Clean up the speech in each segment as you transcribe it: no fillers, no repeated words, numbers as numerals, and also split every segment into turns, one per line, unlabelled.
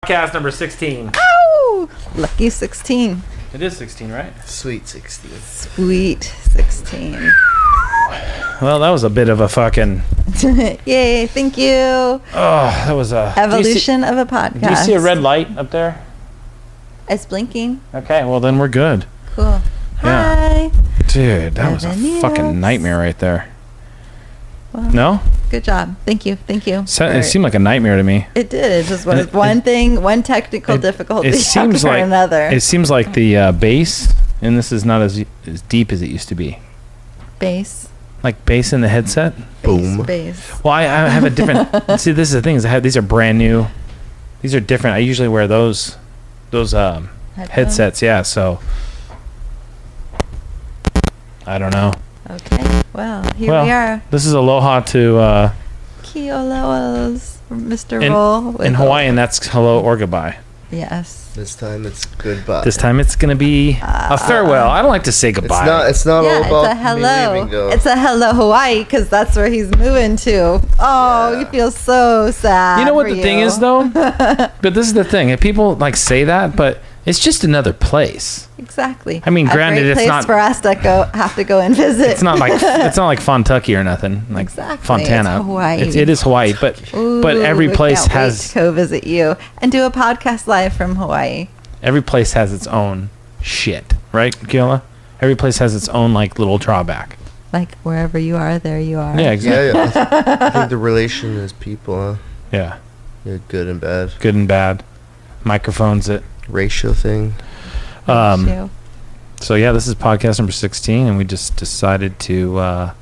Podcast number 16.
Ow! Lucky 16.
It is 16, right?
Sweet 16.
Sweet 16.
Well, that was a bit of a fucking...
Yay, thank you.
Oh, that was a...
Evolution of a podcast.
Do you see a red light up there?
It's blinking.
Okay, well then we're good.
Cool.
Yeah.
Hi.
Dude, that was a fucking nightmare right there.
Well,
no?
Good job. Thank you.
It seemed like a nightmare to me.
It did. It just was one technical difficulty after another.
It seems like the bass, and this is not as deep as it used to be.
Bass.
Like bass in the headset?
Boom.
Bass.
Well, I have a different... See, this is the thing. These are brand new. These are different. I usually wear those headsets. Yeah, so... I don't know.
Okay. Well, here we are.
This is Aloha to...
Keola, Mr. Roll.
In Hawaiian, that's hello or goodbye.
Yes.
This time it's goodbye.
This time it's going to be a farewell. I don't like to say goodbye.
It's not all about
it's a hello.
me leaving, though.
It's a hello Hawaii because that's where he's moving to. Oh,
Yeah.
you feel so sad.
You know what the thing is, though? But this is the thing. If people like say that, but it's just another place.
Exactly.
I mean, granted,
great
it's
place
not
for us to have to go and visit.
It's not like Fontucky or nothing, like
Exactly.
Fontana.
It's Hawaii.
It is Hawaii, but every place
I can't wait
has
to go visit you and do a podcast live from Hawaii.
every place has its own shit, right, Keola? Every place has its own like little drawback.
Like wherever you are, there you are.
Yeah, exactly.
Yeah. I think the relation is people, huh?
Yeah,
Good and bad.
good and bad. Microphones it.
Ratio thing.
So yeah, this is podcast number 16, and we just decided to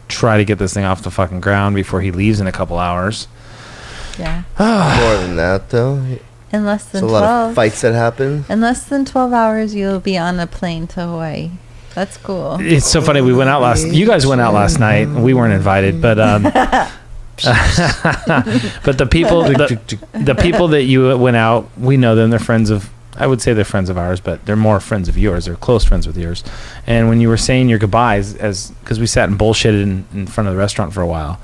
try to get this thing off the fucking ground before he leaves in a couple hours.
Yeah.
More than that, though.
In less than
There's
12.
a lot of fights that happen.
In less than 12 hours, you'll be on a plane to Hawaii. That's cool.
It's so funny. You guys went out last night. We weren't invited, but but the people that you went out, we know them. They're friends of. I would say they're friends of ours, but they're more friends of yours. They're close friends with yours. And when you were saying your goodbyes, because we sat and bullshitted in front of the restaurant for a while,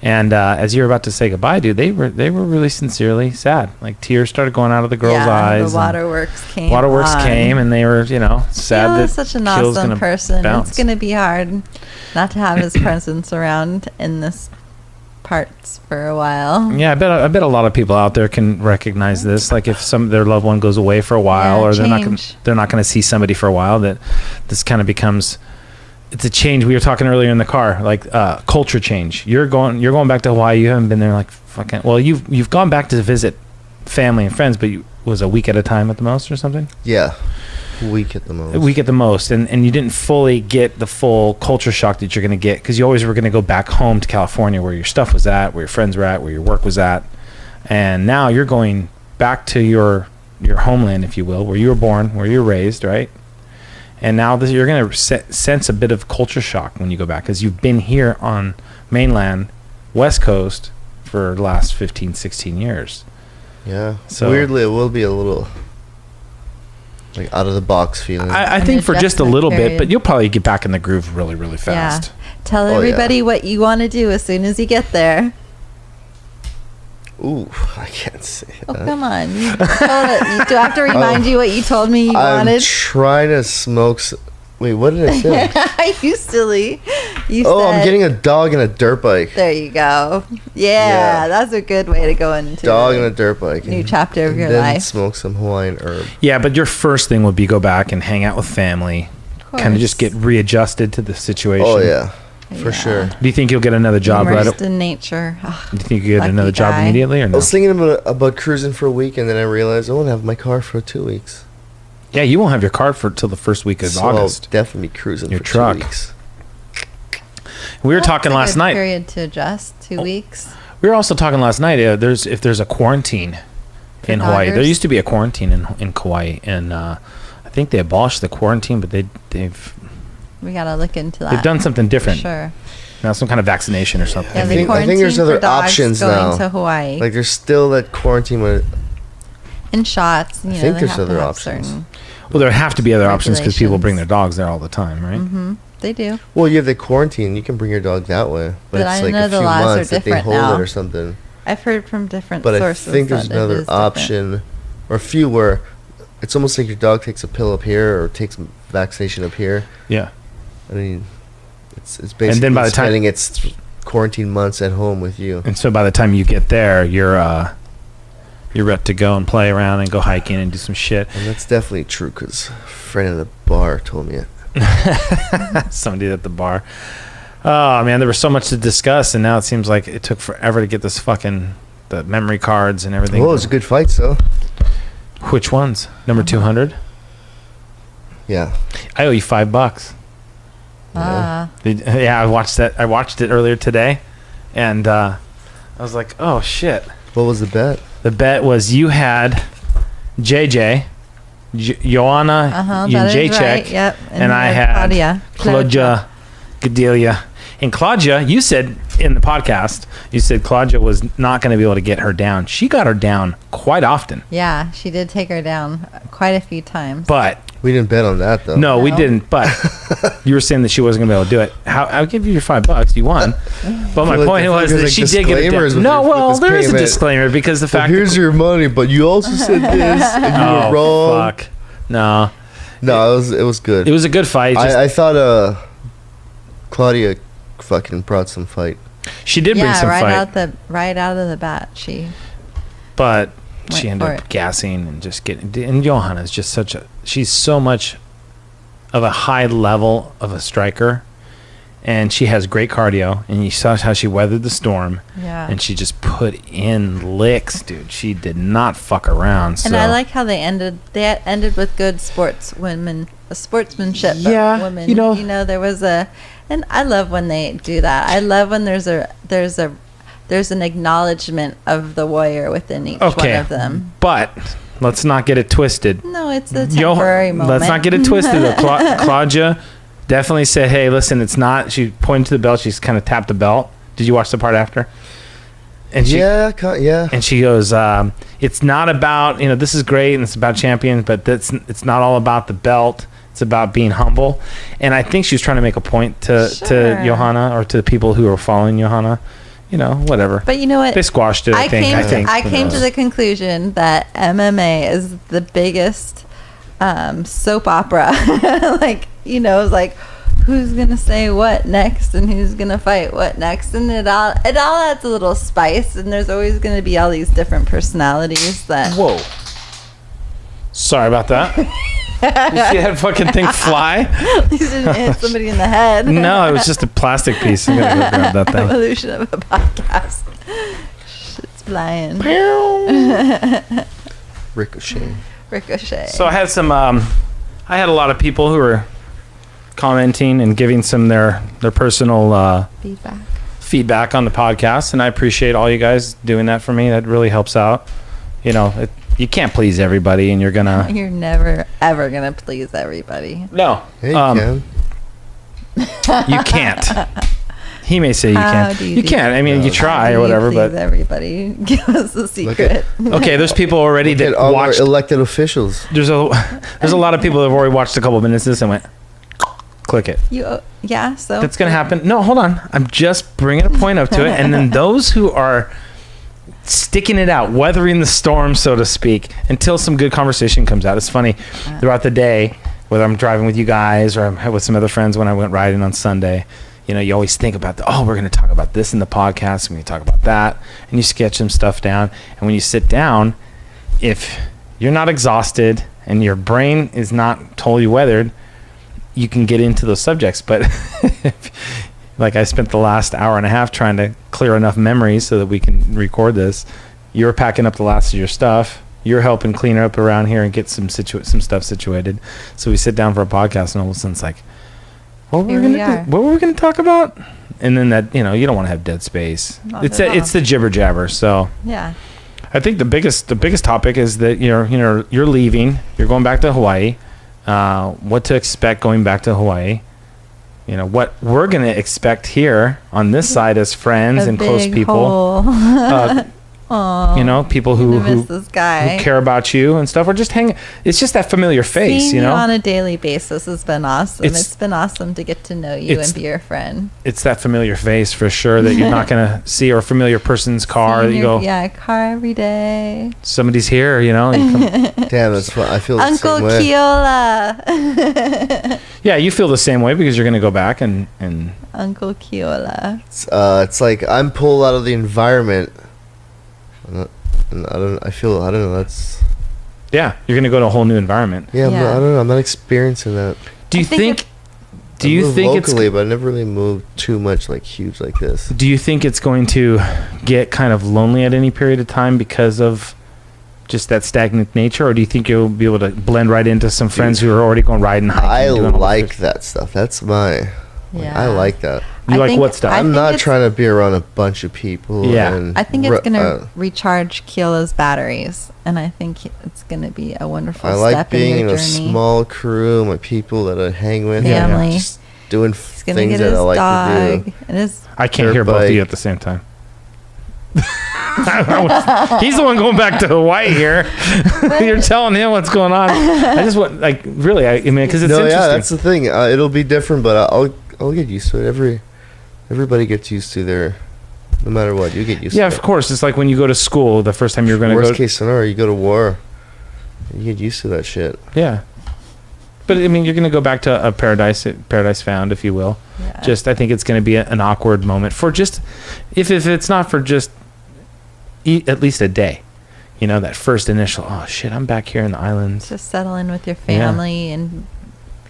and as you were about to say goodbye, dude, they were really sincerely sad. Like tears started going out of the girls' eyes.
The waterworks came.
Came, and they were, sad that
Keola's such an awesome person.
Bounce.
It's gonna be hard not to have his presence around in this parts for a while.
Yeah, I bet a lot of people out there can recognize this. Like if their loved one goes away for a while, or they're not going to see somebody for a while, that this kind of becomes. It's a change. We were talking earlier in the car, like culture change. You're going back to Hawaii. You haven't been there like fucking. Well, you've gone back to visit family and friends, but was a week at a time at the most or something.
Yeah. A week at the most.
And you didn't fully get the full culture shock that you're going to get, because you always were going to go back home to California where your stuff was at, where your friends were at, where your work was at. And now you're going back to your homeland, if you will, where you were born, where you were raised, right? And now you're going to sense a bit of culture shock when you go back, because you've been here on mainland, West Coast, for the last 15, 16 years.
Yeah.
So
weirdly, it will be a little like out of the box feeling.
I think for just a little bit, but you'll probably get back in the groove really, really fast.
Yeah. Tell everybody what you want to do as soon as you get there.
Ooh, I can't say that.
Oh, come on. You told it. Do I have to remind you what you told me you wanted?
I'm trying to smoke... Wait, what did I say?
You silly.
I'm getting a dog and a dirt bike.
There you go. Yeah, that's a good way to go into
dog and a dirt bike.
New chapter of your
then
life.
Smoke some Hawaiian herb.
Yeah, but your first thing would be go back and hang out with family. Kind of just get readjusted to the situation.
Oh, yeah. For sure.
Do you think you'll get another job
Immersed in nature. Oh,
do you think you'll get another job immediately or no?
I was thinking about cruising for a week, and then I realized I won't have my car for 2 weeks.
Yeah, you won't have your car till the first week of August.
I'll definitely be cruising
your
for
truck.
2 weeks.
We were talking last night.
Period to adjust. 2 weeks.
We were also talking last night. If there's a quarantine in Hawaii, there used to be a quarantine in Kauai, and I think they abolished the quarantine, but they've.
We gotta look into that.
They've done something different.
For sure.
Now some kind of vaccination or something.
Yeah,
I think there's other options now.
To Hawaii.
Like there's still that quarantine with.
In shots.
I think there's other options.
Well, there have to be other options because people bring their dogs there all the time, right?
Mm-hmm. They do.
Well, you have the quarantine. You can bring your dog that way, but it's like a few months that they hold it or something.
I've heard from different
sources.
But
I think there's another option or a few where it's almost like your dog takes a pill up here or takes a vaccination up here.
Yeah.
I mean, it's basically
And then by the time-
spending its quarantine months at home with you.
And so by the time you get there, you're ready to go and play around and go hiking and do some shit.
And that's definitely true because a friend at the bar told me it.
Somebody at the bar. Oh man, there was so much to discuss, and now it seems like it took forever to get the memory cards and everything.
Well, it was a good fight, so.
Which ones? Number 200.
Yeah.
I owe you $5. Yeah, I watched that. I watched it earlier today, and I was like, "Oh shit!"
What was the bet?
The bet was you had JJ, Joanna,
that is
Jacek,
right. Yep.
and I had Claudia Gadelia. And Claudia, you said in the podcast, you said Claudia was not going to be able to get her down. She got her down quite often.
Yeah, she did take her down quite a few times.
But
We didn't bet on that, though.
no, we didn't. But you were saying that she wasn't going to be able to do it. I'll give you your $5. You won. But my
Like,
point was that
like
she did get it
disclaimers
down.
with
No,
your-
well,
with this
there is a
payment.
disclaimer because the
But
fact
here's your money, but you also said this, and you
oh,
were wrong.
fuck. No.
No, it was good.
It was a good fight. Just,
I thought Claudia fucking brought some fight.
she did bring some fight.
right out of the bat, she.
But she
Went
ended
for
up
it.
gassing and just getting. And Johanna is just she's so much of a high level of a striker, and she has great cardio. And you saw how she weathered the storm,
Yeah.
and she just put in licks, dude. She did not fuck around. So.
And I like how they ended. They ended with good sportsmanship. But
Yeah,
women.
you know-
there was and I love when they do that. I love when there's an acknowledgement of the warrior within each one of them.
But let's not get it twisted.
No, it's a temporary moment.
Let's not get it twisted. Though. Claudia definitely said, "Hey, listen, it's not." She pointed to the belt. She's kind of tapped the belt. Did you watch the part after? And she,
Yeah.
And she goes, "It's not about this is great and it's about champions, but it's not all about the belt. It's about being humble." And I think she was trying to make a point to Johanna or to the people who are following Johanna. Whatever.
But you know what?
They squashed it. I think.
I
Who
came to
knows?
the conclusion that MMA is the biggest soap opera. It's like who's gonna say what next and who's gonna fight what next, and it all adds a little spice. And there's always gonna be all these different personalities that.
Whoa. Sorry about that. You see that fucking thing fly?
You didn't hit somebody in the head.
No, it was just a plastic piece. I'm gonna go grab that thing.
Evolution of a podcast. Shit's flying. Ricochet.
So I had I had a lot of people who were commenting and giving some their personal feedback on the podcast, and I appreciate all you guys doing that for me. That really helps out. You can't please everybody, and you're
never ever gonna please everybody.
no.
Hey, Ken.
You can't. He may say you
How
can.
do
You can't. I mean,
No.
you try
How
or
do you
whatever,
please
but
everybody. Give us the secret.
okay. There's people already
Get
that
all our
watched.
elected officials.
There's a lot of people that have already watched a couple of minutes of this and went, click it.
So
That's gonna happen. No, hold on. I'm just bringing a point up to it, and then those who are sticking it out, weathering the storm, so to speak, until some good conversation comes out. It's funny throughout the day, whether I'm driving with you guys or I'm with some other friends when I went riding on Sunday. You always think about we're going to talk about this in the podcast. We're going to talk about that, and you sketch some stuff down. And when you sit down, if you're not exhausted and your brain is not totally weathered, you can get into those subjects. But like I spent the last hour and a half trying to clear enough memories so that we can record this. You're packing up the last of your stuff. You're helping clean up around here and get some stuff situated. So we sit down for a podcast, and all of a sudden it's like, what were we going to talk about? And then that, you don't want to have dead space. It's the jibber jabber. So
yeah.
I think the biggest topic is that you're leaving. You're going back to Hawaii. What to expect going back to Hawaii? What we're gonna expect here on this side as friends and close people.
Oh,
You know, people who
miss this guy.
care about you and stuff, or just hang. It's just that familiar face,
Seeing
you know.
on a daily basis has been awesome.
It's-
It's been awesome to get to know you and be your friend.
It's that familiar face for sure that you're not gonna see, or a familiar person's car that you go,
Car every day.
somebody's here, you know. And you come-
Damn, that's fun. I feel the
Uncle
same way.
Keola.
yeah, you feel the same way because you're gonna go back and
Uncle Keola.
It's like I'm pulled out of the environment. And I don't know. That's
yeah, you're gonna go to a whole new environment.
yeah.
Yeah.
I don't know. I'm not experiencing that.
Do you
I think
think? Do you
moved
think
locally,
it's?
but I never really moved too much like huge like this.
Do you think it's going to get kind of lonely at any period of time because of just that stagnant nature, or do you think you'll be able to blend right into some friends who are already going riding, hiking?
I
doing all
like
this?
that stuff. That's my.
Yeah.
I like that.
You
I
like
think-
what stuff?
I
I'm
think
not
it's-
trying to be around a bunch of people.
Yeah.
and
I think it's going to
uh,
recharge Keola's batteries, and I think it's going to be a wonderful
I like
step
being
in
in
your
a
journey.
small crew, my people that I hang with,
Yeah, yeah.
Family.
just doing
He's going to
things
get
that
his
I like
dog
to do.
and his
I can't
dirt
hear both of you
bike.
at the same time. He's the one going back to Hawaii here. You're telling him what's going on. I just want, like, really, I mean, because it's
No,
interesting.
yeah, that's the thing. It'll be different, but I'll get used to it. Everybody gets used to their, no matter what, you get used
Yeah,
to
of
it.
course. It's like when you go to school, the first time you're going to
Worst
go.
case scenario, you go to war. You get used to that shit.
Yeah. But, I mean, you're going to go back to a paradise found, if you will.
yeah.
Just, I think it's going to be an awkward moment for just, if it's not for just at least a day. You know, that first initial, oh, shit, I'm back here in the islands.
just settle in with your family and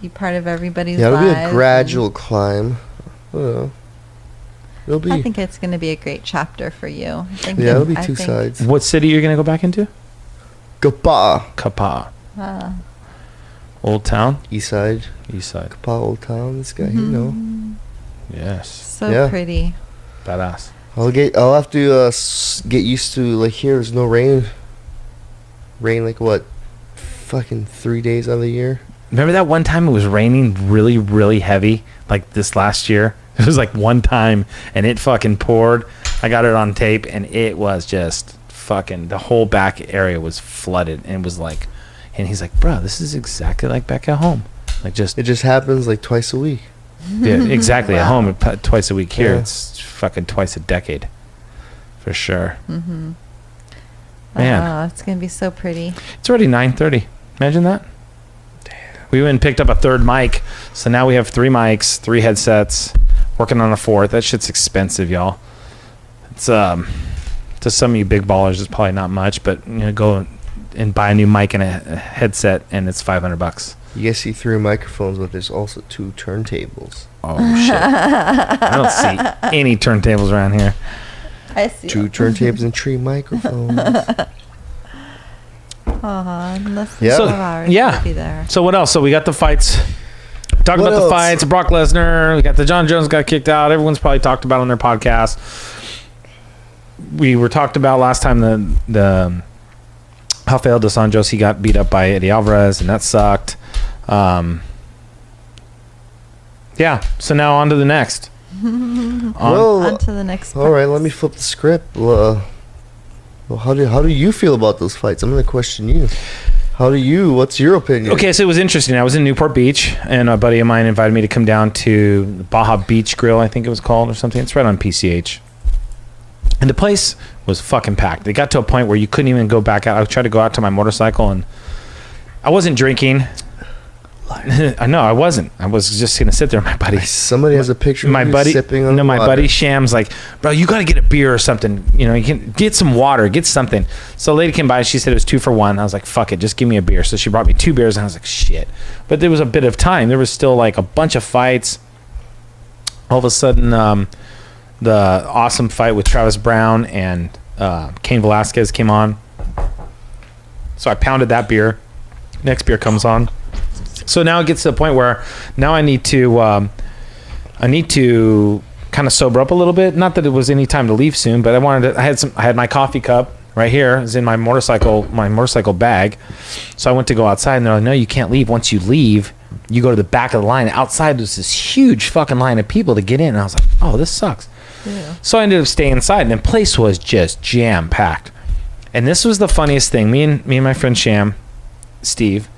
be part of everybody's
Yeah, it'll be
lives.
a
and
gradual climb. I don't know. It'll be.
I think it's going to be a great chapter for you. I think
Yeah, it'll be
I
two
think-
sides.
What city are you going to go back into?
Kapa,
Kapa.
Ah.
Old Town?
east side.
East Side.
Kapa, old town. This guy, you know.
Yes.
So
Yeah.
pretty.
Badass.
I'll have to get used to, like, here there's no rain. Rain like what? Fucking 3 days out of the year.
Remember that one time it was raining really, really heavy? Like this last year? It was like one time and it fucking poured. I got it on tape and it was just fucking, the whole back area was flooded and it was like, and he's like, bro, this is exactly like back at home. Like just,
It just happens like twice a week.
yeah, exactly at home. Twice a week here.
Yeah.
It's fucking twice a decade. For sure.
Mm-hmm.
Man.
Oh, it's going to be so pretty.
It's already 9:30. Imagine that. We went and picked up a third mic, so now we have 3 mics, 3 headsets, working on a 4th. That shit's expensive, y'all. It's to some of you big ballers, it's probably not much, but you know, go and buy a new mic and a headset, and it's $500.
You guys see 3 microphones, but there's also 2 turntables.
Oh shit! I don't see any turntables around here.
I see.
2 turntables and 3 microphones.
Unless
Yeah.
the
So,
12 hours
yeah.
will be there.
So what else? So we got the fights. Talked
What
about the
else?
fights. Brock Lesnar. We got the John Jones got kicked out. Everyone's probably talked about on their podcast. We were talked about last time the Rafael dos Anjos, he got beat up by Eddie Alvarez, and that sucked. Yeah. So now on to the next.
Well,
On to the next
all right,
part.
let me flip the script. Well, how do you feel about those fights? I'm going to question you. What's your opinion?
Okay, so it was interesting. I was in Newport Beach, and a buddy of mine invited me to come down to Baja Beach Grill, I think it was called, or something. It's right on PCH. And the place was fucking packed. It got to a point where you couldn't even go back out. I tried to go out to my motorcycle, and I wasn't drinking. I know, I wasn't. I was just going to sit there with my buddy.
Somebody has a picture of
My
you
buddy,
sipping on
no, my
water.
buddy Sham's like, bro, you got to get a beer or something. You know, you can get some water, get something. So a lady came by and she said it was 2 for $1. I was like, fuck it, just give me a beer. So she brought me 2 beers and I was like, shit. But there was a bit of time. There was still like a bunch of fights. All of a sudden, the awesome fight with Travis Brown and Cain Velasquez came on. So I pounded that beer. Next beer comes on. So now it gets to the point where now I need to kind of sober up a little bit. Not that it was any time to leave soon, but I had my coffee cup right here. It's in my motorcycle bag. So I went to go outside and they're like, no, you can't leave. Once you leave, You go to the back of the line. Outside, there's this huge fucking line of people to get in. And I was like, oh, this sucks.
Yeah.
So I ended up staying inside, and the place was just jam-packed. And this was the funniest thing. Me and my friend Sham, Steve,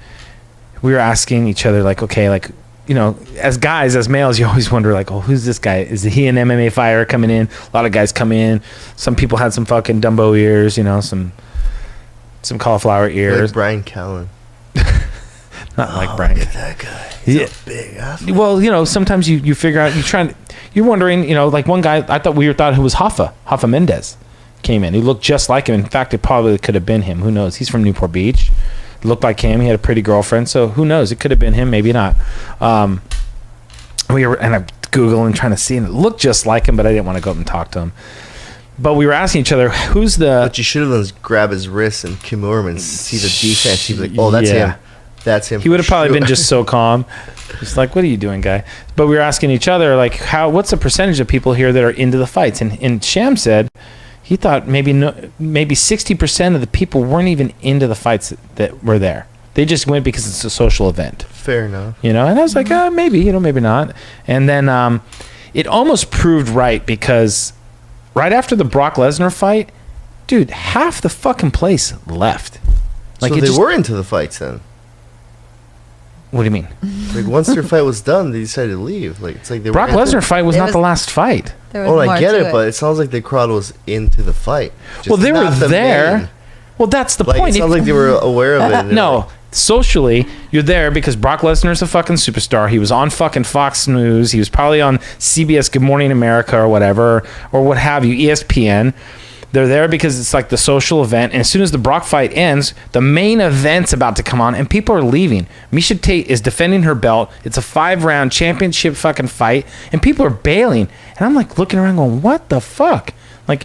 we were asking each other, like, okay, like, you know, as guys, as males, you always wonder, like, oh, who's this guy? Is he an MMA fighter coming in? A lot of guys come in. Some people had some fucking Dumbo ears, you know, some cauliflower ears.
Like Brian Callen.
Not like Brian.
Look at that guy. He's
Yeah.
a big athlete.
Well, you know, sometimes you figure out, you're wondering, you know, like one guy, I thought who was Hoffa Mendez came in. He looked just like him. In fact, it probably could have been him. Who knows? He's from Newport Beach. Looked like him. He had a pretty girlfriend, so who knows? It could have been him, maybe not. And I'm Googling, trying to see, and it looked just like him, but I didn't want to go up and talk to him. But we were asking each other, who's the...
What you should have done is grab his wrist and Kimura him and see the defense. He'd be like, oh, that's
Yeah.
him. That's him.
He would have
for
probably
sure.
been just so calm. Just like, what are you doing, guy? But we were asking each other, like, what's the percentage of people here that are into the fights? And Sham said he thought maybe 60% of the people weren't even into the fights that were there. They just went because it's a social event.
Fair enough.
You know, and I was like, maybe, you know, maybe not. And then it almost proved right, because right after the Brock Lesnar fight, dude, half the fucking place left.
Like, so they were into the fights then.
What do you mean?
Like, once their fight was done, they decided to leave. Like, it's like they
Brock
were
Lesnar fight was
It
not
was-
the last fight.
There was
Oh, I
more
get
to
it, but it sounds like the crowd was into the fight. Just
Well, they were
not the
there.
main.
Well, that's the
Like,
point.
it sounds like they were aware of it. and they were
No,
like,
socially, you're there because Brock Lesnar's a fucking superstar. He was on fucking Fox News. He was probably on CBS Good Morning America or whatever, or what have you, ESPN. They're there because it's like the social event. And as soon as the Brock fight ends, the main event's about to come on, and people are leaving. Misha Tate is defending her belt. It's a 5-round championship fucking fight, and people are bailing. And I'm like looking around going, what the fuck? Like,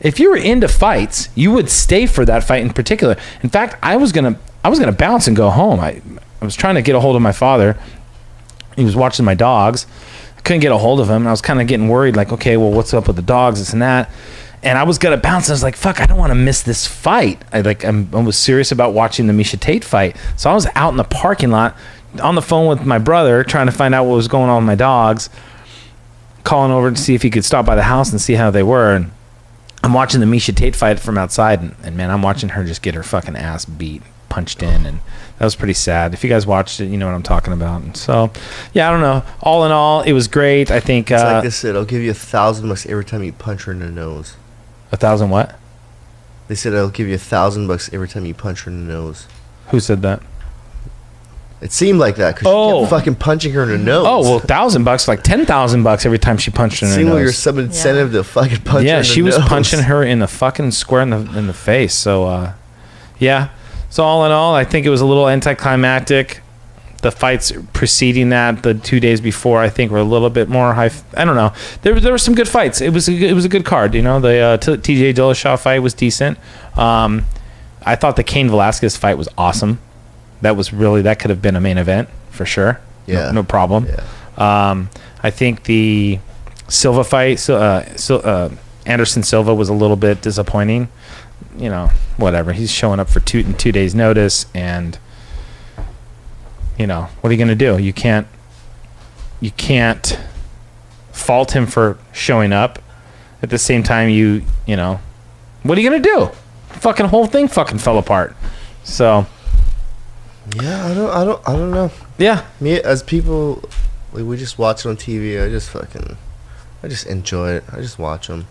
if you were into fights, you would stay for that fight in particular. In fact, I was gonna bounce and go home. I was trying to get a hold of my father. He was watching my dogs. I couldn't get a hold of him. I was kind of getting worried, like, okay, well, what's up with the dogs, this and that. And I was gonna bounce. I was like, fuck, I don't want to miss this fight. I was serious about watching the Misha Tate fight. So I was out in the parking lot on the phone with my brother, trying to find out what was going on with my dogs, calling over to see if he could stop by the house and see how they were. And I'm watching the Misha Tate fight from outside, and man, I'm watching her just get her fucking ass beat, punched in, and that was pretty sad. If you guys watched it, you know what I'm talking about. And so, yeah, I don't know. All in all, it was great. I think
it's like they said, I'll give you $1,000 every time you punch her in the nose.
1,000 what?
They said I'll give you $1,000 every time you punch her in the nose.
Who said that?
It seemed like that because
Oh.
she kept fucking punching her in the nose.
Oh well, $1,000, like $10,000 every time she punched her in the
seemed like
nose.
some incentive to fucking punch her
Yeah,
in the
she was
nose.
punching her in the fucking square in the face. So, yeah. So all in all, I think it was a little anticlimactic. The fights preceding that, the 2 days before, I think were a little bit more high. I don't know. There were some good fights. It was a good card. You know, the TJ Dillashaw fight was decent. I thought the Cain Velasquez fight was awesome. That could have been a main event for sure.
Yeah.
No problem.
Yeah.
I think the Silva fight, Anderson Silva, was a little bit disappointing. You know, whatever. He's showing up for 2 days notice, and you know, what are you going to do? You can't fault him for showing up. At the same time, you know, what are you going to do? Fucking whole thing fucking fell apart. So,
Yeah, I don't know.
yeah.
Me, as people, like, we just watch it on TV. I just enjoy it. I just watch them.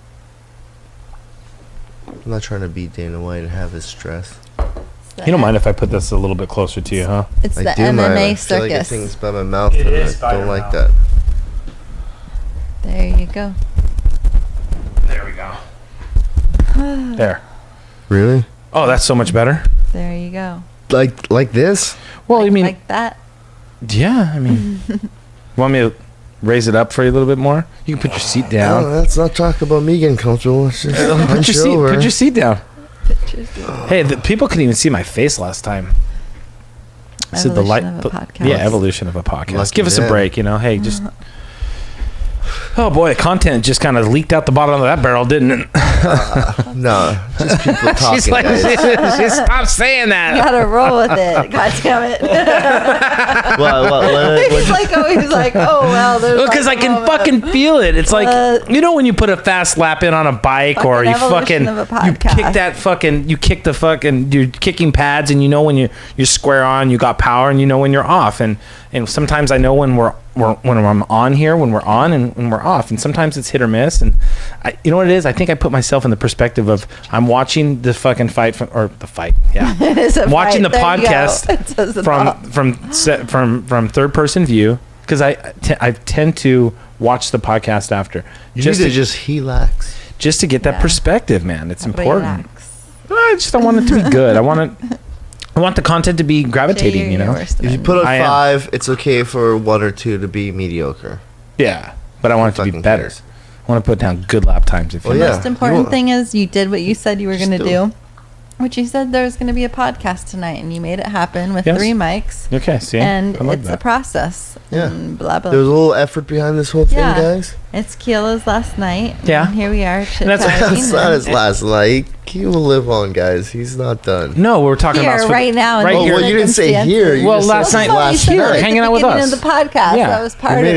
I'm not trying to beat Dana White and have his stress.
You don't mind if I put this a little bit closer to you, huh?
It's
I
the
do mind.
MMA
I feel like
circus.
things by my mouth,
It
and
is
I
by
don't
your
like
mouth.
that.
There you go.
There we go. There.
Really?
Oh, that's so much better.
There you go.
Like this?
Well, I mean,
like that.
yeah, I mean, you want me to raise it up for you a little bit more? You can put your seat
No,
down.
let's not talk about me getting comfortable. Let's just
Put
punch
your seat.
over.
Put your seat down.
Pictures
Hey, the people couldn't even see my face last time. So the light,
of a podcast.
yeah, evolution of a podcast.
Lucky
Give us a
them.
break, you know. Hey, just Oh boy, the content just kind of leaked out the bottom of that barrel, didn't it?
No, just people talking.
She's like,
guys.
she stop saying that.
Gotta roll with it. God damn it. He's like always like, oh well.
Because I can fucking feel it. It's like, you know, when you put a fast lap in on a bike, or you fucking you kick the fucking you're kicking pads, and you know when you're square on, you got power, and you know when you're off, and sometimes I know when when I'm on here, when we're on, and when we're off, and sometimes it's hit or miss. And you know what it is? I think I put myself in the perspective of I'm watching the fucking fight yeah.
It is a
watching
fight.
the podcast from third person view, because I tend to watch the podcast after.
You need to just relax.
Just to get that perspective, man. It's important.
Relax.
I want it to be good. I want the content to be gravitating, you know?
If you put a 5, it's okay for 1 or 2 to be mediocre.
Yeah, but I want it to be better.
Cares.
I want to put down good lap times.
The most important thing is you did what you said you were going to do. Which you said there was going to be a podcast tonight, and you made it happen with 3 mics.
Okay, see?
And it's a process.
Yeah.
And blah, blah.
There was a little effort behind this whole thing, guys.
It's Keola's last night.
Yeah.
And here we are.
That's not his last night. He will live on, guys. He's not done.
No, we're talking
here,
about...
right now.
Right here.
Well, you didn't say here. You
well, last night. Hanging out with us.
Of the podcast.
Yeah.
That was part of it.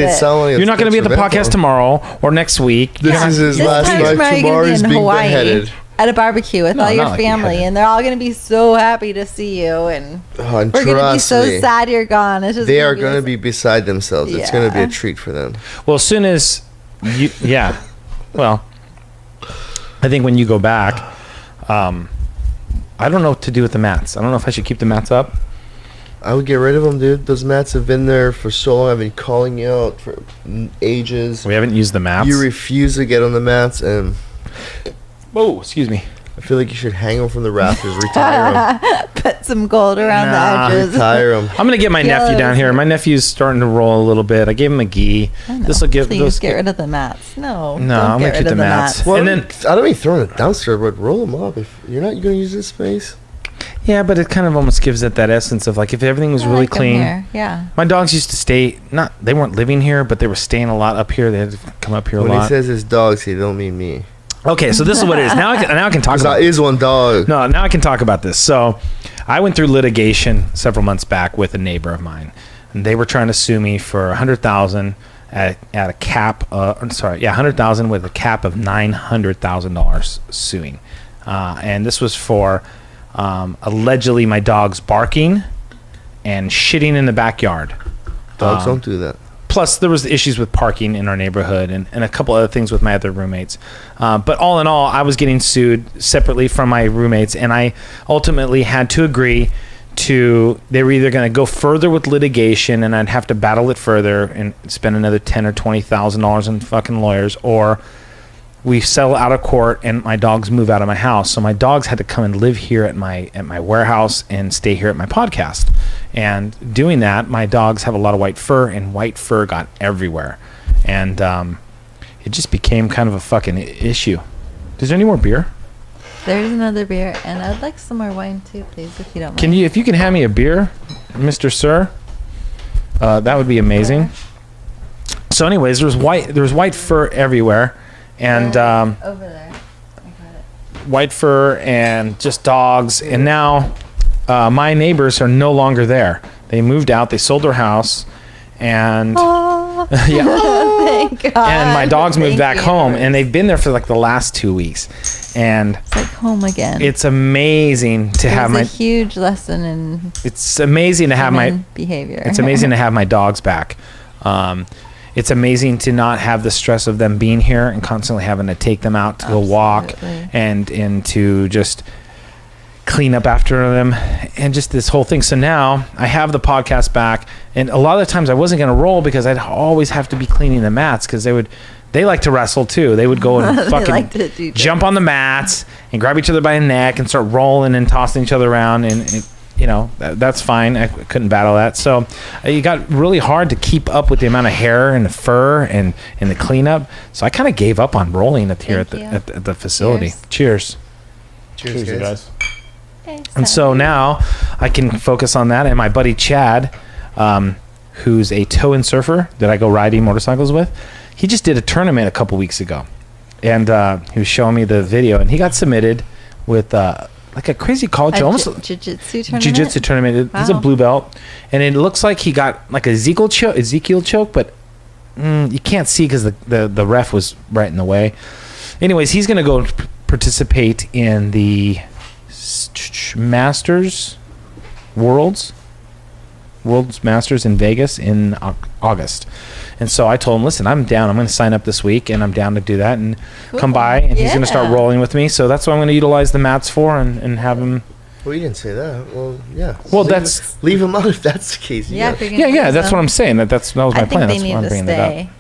You're not going to be at the podcast tomorrow or next week.
This is his last night. Tomorrow he's being beheaded.
At a barbecue with all your family, and they're all going to be so happy to see you, and we're going to be so sad you're gone. It's just
they are going to be beside themselves. It's going to be a treat for them.
Well, as soon as you, well, I think when you go back, I don't know what to do with the mats. I don't know if I should keep the mats up.
I would get rid of them, dude. Those mats have been there for so long. I've been calling you out for ages.
We haven't used the mats.
You refuse to get on the mats, and...
Oh, excuse me.
I feel like you should hang them from the rafters, retire them.
Put some gold around the edges.
Retire them.
I'm gonna get my nephew down here. My nephew's starting to roll a little bit. I gave him a gi. This will give.
Please get rid of the mats. No,
I'm gonna keep the mats.
Well,
and then
I don't mean throwing it downstairs, but roll them up. If you're not gonna use this space.
Yeah, but it kind of almost gives it that essence of like if everything was really clean.
Yeah.
My dogs used to stay. They weren't living here, but they were staying a lot up here. They had to come up here a lot.
When he says his dogs, he don't mean me.
Okay, so this is what it is. Now I can talk about it.
That is one dog.
No, now I can talk about this. So I went through litigation several months back with a neighbor of mine, and they were trying to sue me for $100,000 at a cap. $100,000 with a cap of $900,000 suing, and this was for allegedly my dogs barking and shitting in the backyard.
Dogs don't do that.
Plus, there was issues with parking in our neighborhood and a couple other things with my other roommates. But all in all, I was getting sued separately from my roommates, and I ultimately had to agree to, they were either going to go further with litigation and I'd have to battle it further and spend another $10,000 or $20,000 on fucking lawyers, or we settle out of court and my dogs move out of my house. So my dogs had to come and live here at my warehouse and stay here at my podcast. And doing that, my dogs have a lot of white fur, and white fur got everywhere. And it just became kind of a fucking issue. Is there any more beer?
There's another beer, and I'd like some more wine too, please, if you don't mind.
If you can hand me a beer, Mr. Sir, that would be amazing. So anyways, there was white fur everywhere. And
over there, I got it.
White fur and just dogs, and now my neighbors are no longer there. They moved out. They sold their house, and
thank God.
And my dogs moved back home, and they've been there for like the last 2 weeks, and
it's like home again.
It's amazing to have
a huge lesson in.
It's amazing to have my
behavior.
It's amazing to have my dogs back. It's amazing to not have the stress of them being here and constantly having to take them out to go walk and to just clean up after them and just this whole thing. So now I have the podcast back, and a lot of the times I wasn't going to roll because I'd always have to be cleaning the mats because they like to wrestle too. They would go and fucking jump on the mats and grab each other by the neck and start rolling and tossing each other around, and you know, that's fine. I couldn't battle that. So it got really hard to keep up with the amount of hair and the fur and the cleanup. So I kind of gave up on rolling at the facility. Cheers.
Cheers, guys.
And so now I can focus on that. And my buddy Chad, who's a tow-in surfer that I go riding motorcycles with, he just did a tournament a couple weeks ago, and he was showing me the video, and he got submitted with like a crazy college, almost
jiu-jitsu tournament.
jiu-jitsu tournament. He's a blue belt, and it looks like he got like a Ezekiel choke, but you can't see because the ref was right in the way. Anyways, he's gonna go participate in the Masters Worlds Masters in Vegas in August. And so I told him, listen, I'm down. I'm going to sign up this week, and I'm down to do that and come by. And he's going to start rolling with me. So that's what I'm going to utilize the mats for and have him.
Well, you didn't say that. Well, yeah.
Well,
leave him out if that's the case.
Yeah,
that's what I'm saying. That was my plan. That's why I'm bringing that up.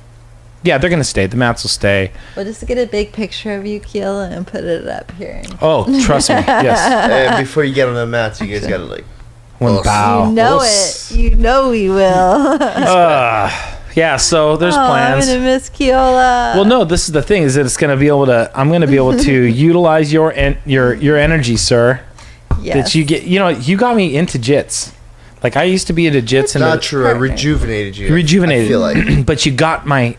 Yeah, they're going to stay. The mats will stay.
We'll just get a big picture of you, Keola, and put it up here.
Oh, trust me. Yes.
And before you get on the mats, you guys got to like...
One bow.
You know it. You know we will.
Yeah, so there's plans.
I'm gonna miss Keola.
Well, no, this is the thing: is that it's gonna be able to. I'm gonna be able to utilize your energy, sir.
Yes.
That you get. You know, you got me into jits. Like I used to be into jits, and
not true. I rejuvenated you.
Rejuvenated.
I feel like,
but you got me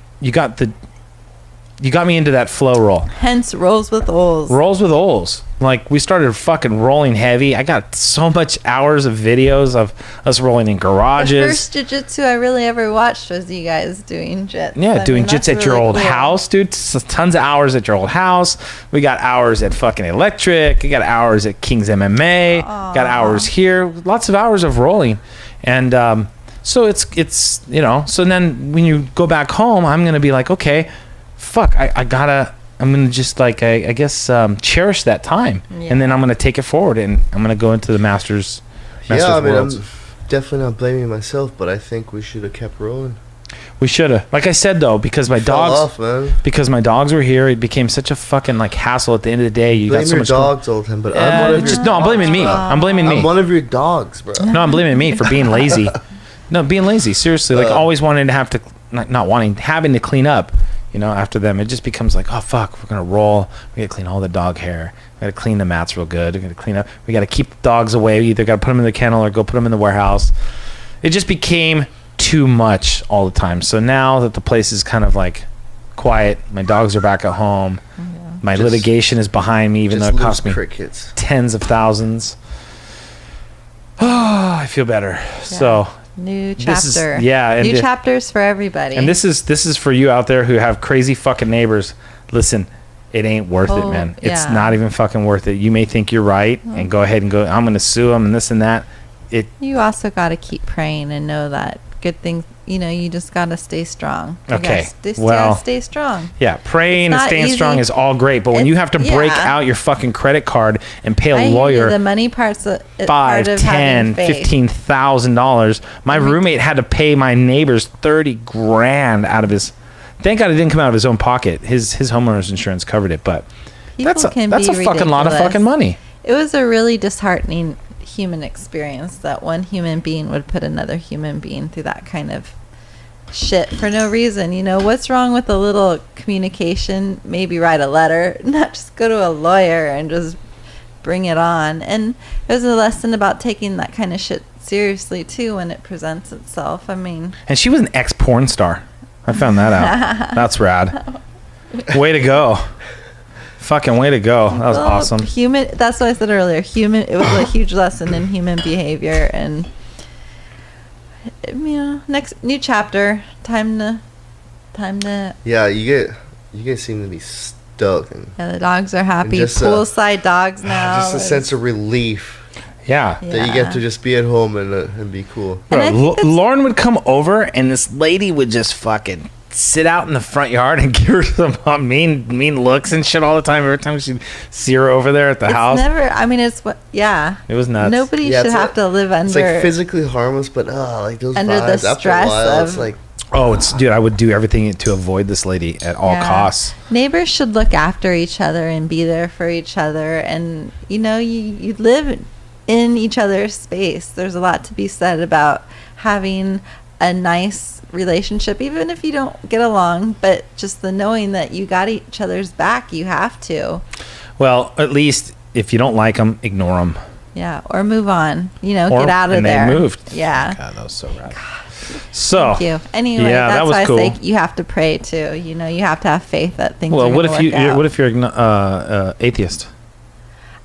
into that flow roll.
Hence, rolls with Oles.
Rolls with Oles. Like we started fucking rolling heavy. I got so much hours of videos of us rolling in garages.
The first jiu-jitsu I really ever watched was you guys doing jits.
Yeah, doing jits at your old house, dude. Tons of hours at your old house. We got hours at fucking Electric. We got hours at King's MMA. Got hours here. Lots of hours of rolling. And so it's you know. So then when you go back home, I'm gonna be like, okay, fuck, I'm gonna just like I guess cherish that time, and then I'm gonna take it forward, and I'm gonna go into the Masters.
Yeah, I mean,
Worlds.
I'm definitely not blaming myself, but I think we should have kept rolling.
We should have. Like I said though, because my dogs were here, it became such a fucking like hassle. At the end of the day, you got so much
dogs all the time, but I'm one of your
I'm blaming me. I'm blaming me.
I'm one of your dogs, bro.
No, I'm blaming me for being lazy. No, being lazy. Seriously, like always wanting to have to, having to clean up. You know, after them, it just becomes like, oh fuck, we're gonna roll. We gotta clean all the dog hair. We gotta clean the mats real good. We gotta clean up. We gotta keep the dogs away. We either gotta put them in the kennel or go put them in the warehouse. It just became too much all the time. So now that the place is kind of like quiet, my dogs are back at home. Yeah. My litigation is behind me, even though it cost me tens of thousands. Oh, I feel better. Yeah. So.
New chapter.
New
chapters for everybody.
And this is for you out there who have crazy fucking neighbors. Listen, it ain't worth it, man. It's not even fucking worth it. You may think you're right and go ahead and go, I'm going to sue them and this and that.
You also got to keep praying and know that good things, you just got to stay strong. Stay strong.
Yeah, praying and staying strong is all great, but when you have to break out your fucking credit card and pay a lawyer
the money part's
$5,000, $10,000, $15,000. My roommate had to pay my neighbors $30,000 out of his. Thank God it didn't come out of his own pocket. His homeowner's insurance covered it, but that's a fucking lot of fucking money.
It was a really disheartening human experience that one human being would put another human being through that kind of shit for no reason. What's wrong with a little communication? Maybe write a letter, not just go to a lawyer and just bring it on. And it was a lesson about taking that kind of shit seriously too when it presents itself. I mean,
and she was an ex-porn star. I found that out. That's rad. Way to go. Fucking way to go. That was awesome.
That's what I said earlier. It was a huge lesson in human behavior, and next new chapter. Time to
Yeah, you guys seem to be stoked.
The dogs are happy. Poolside dogs now.
Just a sense of relief.
Yeah.
That you get to just be at home and be cool.
Bro, Lauren would come over and this lady would just fucking sit out in the front yard and give her some mean looks and shit all the time. Every time she'd see her over there at the house. It was nuts.
Nobody should have to live under.
It's like physically harmless, but like those
under
vibes,
the stress
after a while,
of.
It's like.
Oh, dude, I would do everything to avoid this lady at all costs.
Neighbors should look after each other and be there for each other. And, you live in each other's space. There's a lot to be said about having a nice relationship, even if you don't get along, but just the knowing that you got each other's back, you have to.
Well, at least if you don't like them, ignore them.
Yeah, or move on. Get out of there.
And they moved.
Yeah.
God, that was so rad. So
Thank you. Anyway,
yeah,
that's
that was
why
cool.
I say you have to pray too. You know, you have to have faith that things
well,
are
what
gonna
if you
work out.
what if you're atheist?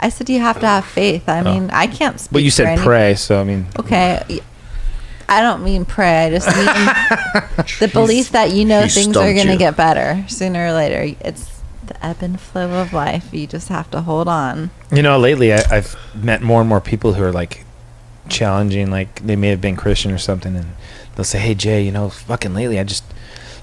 I said you have to have faith. I mean, I can't speak
But you
for
said
any-
pray, so I mean.
Okay. I don't mean pray. I just mean the belief that you know
he
things are
stumped
going to
you.
get better sooner or later. It's the ebb and flow of life. You just have to hold on.
You know, lately I've met more and more people who are like challenging, like they may have been Christian or something, and they'll say, "Hey Jay, you know, fucking lately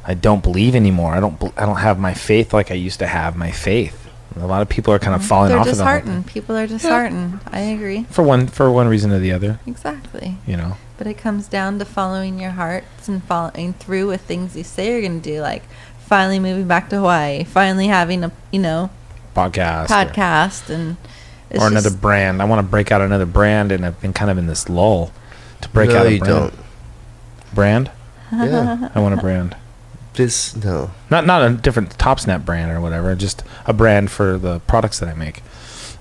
I don't believe anymore. I don't have my faith like I used to have my faith." A lot of people are kind of falling
They're
off of that.
disheartened. People are disheartened. I agree.
For one reason or the other,
Exactly.
you know.
But it comes down to following your hearts and following through with things you say you're going to do, like finally moving back to Hawaii, finally having a, podcast and it's
or another
just-
brand. I want to break out another brand, and I've been kind of in this lull to break
No,
out a
you
brand.
don't.
Brand?
Yeah.
I want a brand.
No.
Not a different Topsnap brand or whatever, just a brand for the products that I make.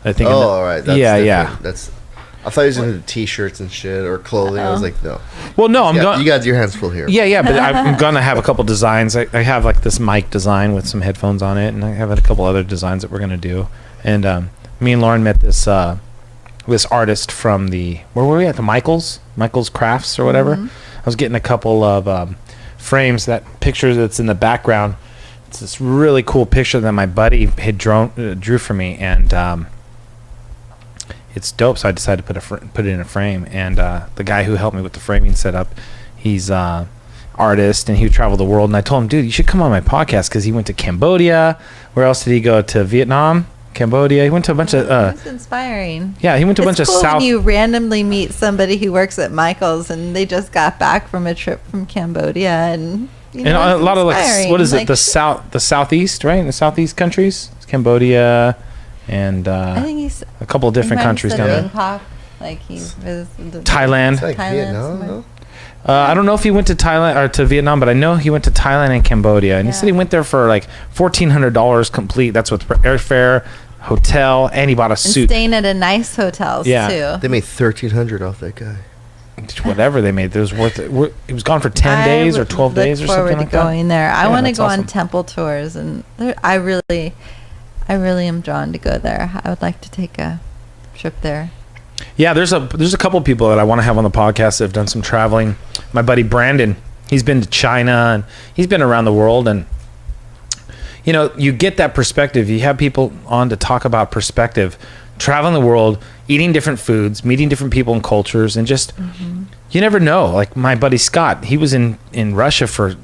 I think.
Oh, all right. That's
yeah,
different.
yeah.
That's. I thought he was into T-shirts and shit or clothing. I was like, no.
Well, no, I'm
Yeah,
going.
you got your hands full here.
Yeah, but I'm gonna have a couple designs. I have like this mic design with some headphones on it, and I have a couple other designs that we're gonna do. And me and Lauren met this this artist from where were we at, the Michael's Crafts or whatever. I was getting a couple of frames. That picture that's in the background, it's this really cool picture that my buddy had drew for me, and it's dope. So I decided to put it in a frame. And the guy who helped me with the framing setup, he's artist, and he would travel the world. And I told him, dude, you should come on my podcast, because he went to Cambodia. Where else did he go? To Vietnam, Cambodia. He went to a bunch of
it's inspiring.
yeah, he went to a bunch
It's
of
cool
South.
when you randomly meet somebody who works at Michael's and they just got back from a trip from Cambodia, and
and a lot of like,
inspiring.
what is it?
Like,
The southeast, right? In the southeast countries, it's Cambodia, and
I think he's
a couple of different countries down there.
Bangkok, like he visited
Thailand.
It's like
Thailand
Vietnam,
somewhere.
no?
I don't know if he went to Thailand or to Vietnam, but I know he went to Thailand and Cambodia, and he said he went there for like $1,400 complete. That's with airfare, hotel, and he bought a
and
suit.
staying at a nice hotels
Yeah.
too.
They made $1,300 off that guy.
Whatever they made, it was worth it. It was gone for 10 days or
would
12 days or
look forward
something
to
like
going there. I
Yeah,
want to
that's
go
awesome.
on temple tours, and I really am drawn to go there. I would like to take a trip there.
Yeah, there's a couple of people that I want to have on the podcast that have done some traveling. My buddy Brandon, he's been to China, and he's been around the world, and you know, you get that perspective. You have people on to talk about perspective, traveling the world, eating different foods, meeting different people and cultures, and just you never know. Like my buddy Scott, he was in Russia for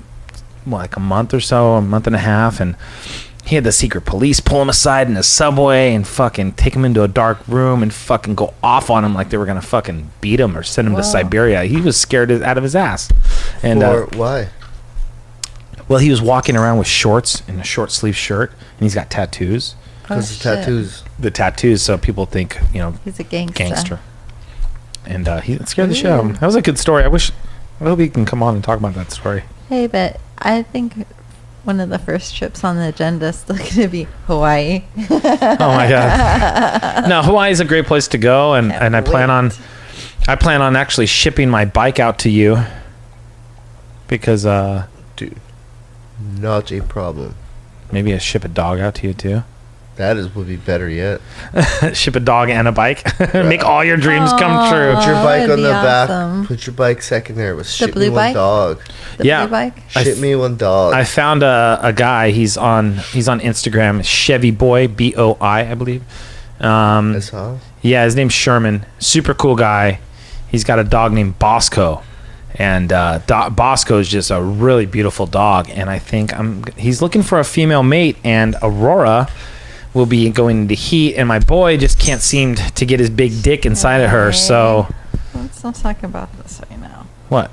like a month or so, a month and a half, and he had the secret police pull him aside in a subway and fucking take him into a dark room and fucking go off on him like they were gonna fucking beat him or send him to
Wow.
Siberia. He was scared out of his ass. And
Or why?
well, he was walking around with shorts and a short sleeve shirt, and he's got tattoos.
Because the
shit.
tattoos.
The tattoos, so people think, you know,
He's a gangster.
gangster. And he scared the shit out of him. That was a good story. I hope he can come on and talk about that story.
Hey, but I think one of the first trips on the agenda is still going to be Hawaii.
Oh my god. No, Hawaii is a great place to go, and I plan on actually shipping my bike out to you, because
Dude. Not a problem.
maybe I ship a dog out to you too.
Would be better yet.
Ship a dog and a bike. Make all your dreams come true.
Put your
Oh,
bike
that'd
on
be
the
awesome.
back. Put your bike secondary. With ship
blue
me one
bike?
dog.
The
Yeah.
blue bike?
Ship me one dog.
I found a guy. He's on Instagram. Chevy Boy, BOI, I believe.
That's how.
Yeah, his name's Sherman. Super cool guy. He's got a dog named Bosco, and Bosco is just a really beautiful dog. And I think he's looking for a female mate, and Aurora will be going into heat, and my boy just can't seem to get his big dick inside of her. So
Let's not talk about this right now.
what?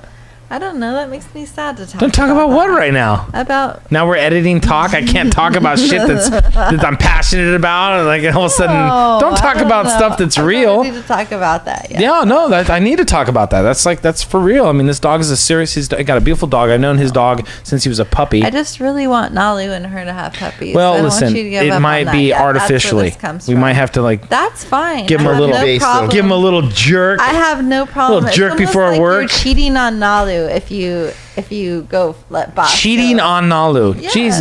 I don't know. That makes me sad to talk
Don't talk about what right now?
About
Now we're editing talk. I can't talk about shit that I'm passionate about. And like all of a sudden, don't talk about stuff that's real.
I don't need to talk about that yet.
Yeah, no, I need to talk about that. That's for real. I mean, this dog is he's got a beautiful dog. I've known his dog since he was a puppy.
I just really want Nalu and her to have puppies. I
Well,
don't
listen,
want you to give
it
up on
might
that
be
yet. That's where
artificially.
this comes
We
from.
might have to like
That's fine.
give him
I
a
have
little
no problem.
give him a little jerk.
I have no problem.
Little
It's
jerk
almost
before
like
work.
You're cheating on Nalu. Nalu if you go let Bosco.
Cheating on Nalu.
Yes.
Jeez,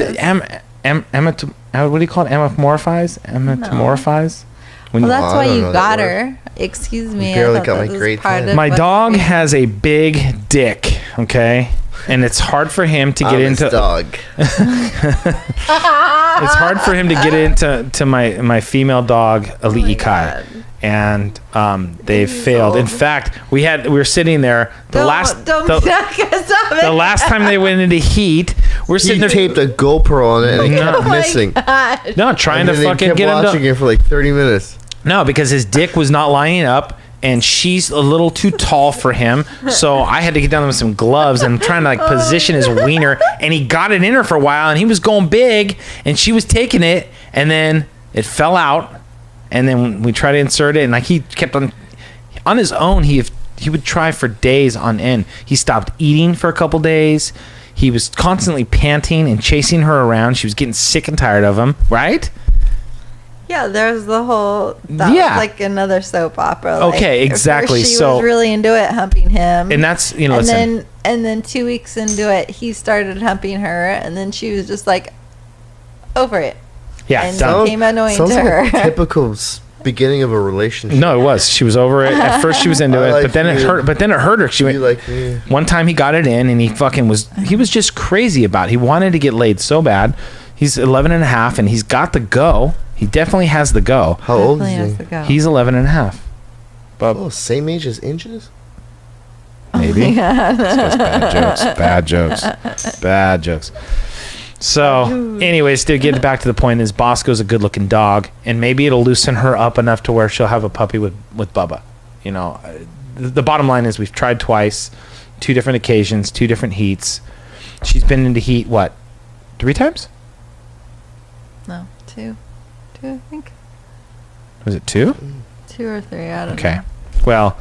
what do you call it? Amorphize? Metamorphize? When
Well, that's
I
why
don't
you
know
got
that
her. Excuse me.
barely
I thought
got
that
my
was
grades
part
in.
of
my
what
dog
you-
has a big dick, okay? And it's hard for him to get
I'm
into
his dog.
it's hard for him to get into my female dog Ali'i Kai. And they failed. In fact, we were sitting there the last time they went into heat. We're
He
sitting there
taped a GoPro on it and it kept
Oh my
missing.
God.
no trying
And
to
then they
fucking
kept
get him
watching
to,
it for like 30 minutes.
no, because his dick was not lining up. And she's a little too tall for him, so I had to get down with some gloves and trying to like position his wiener. And he got it in her for a while, and he was going big, and she was taking it, and then it fell out. And then we tried to insert it, and like he kept on his own. He would try for days on end. He stopped eating for a couple days. He was constantly panting and chasing her around. She was getting sick and tired of him, right?
Yeah, there's the whole. That
Yeah.
was like another soap opera.
Okay,
like, at
exactly.
first she
So-
was really into it, humping him.
And that's
and
listen.
then 2 weeks into it, he started humping her, and then she was just like over it.
Yeah,
and
done.
became annoying
Sounds
to
like
her.
a typical beginning of a relationship.
No, it was. She was over it. At first, she was into
I
it,
like
but then it
you.
hurt. But then it hurt her. She
You
went.
like me.
One time he got it in, and he fucking was. He was just crazy about it. He wanted to get laid so bad. He's 11 and a half, and he's got the go. He definitely has the go.
How old
Definitely has
is
to
he?
go.
He's 11 and a half. But
Oh, same age as Inches?
maybe. Bad jokes. Bad jokes. So, anyways, to get back to the point is Bosco's a good-looking dog, and maybe it'll loosen her up enough to where she'll have a puppy with Bubba. You know, the bottom line is we've tried twice, 2 different occasions, 2 different heats. She's been into heat, what, 3 times?
No, two, I think.
Was it 2?
2 or 3. I don't
Okay.
know.
Well,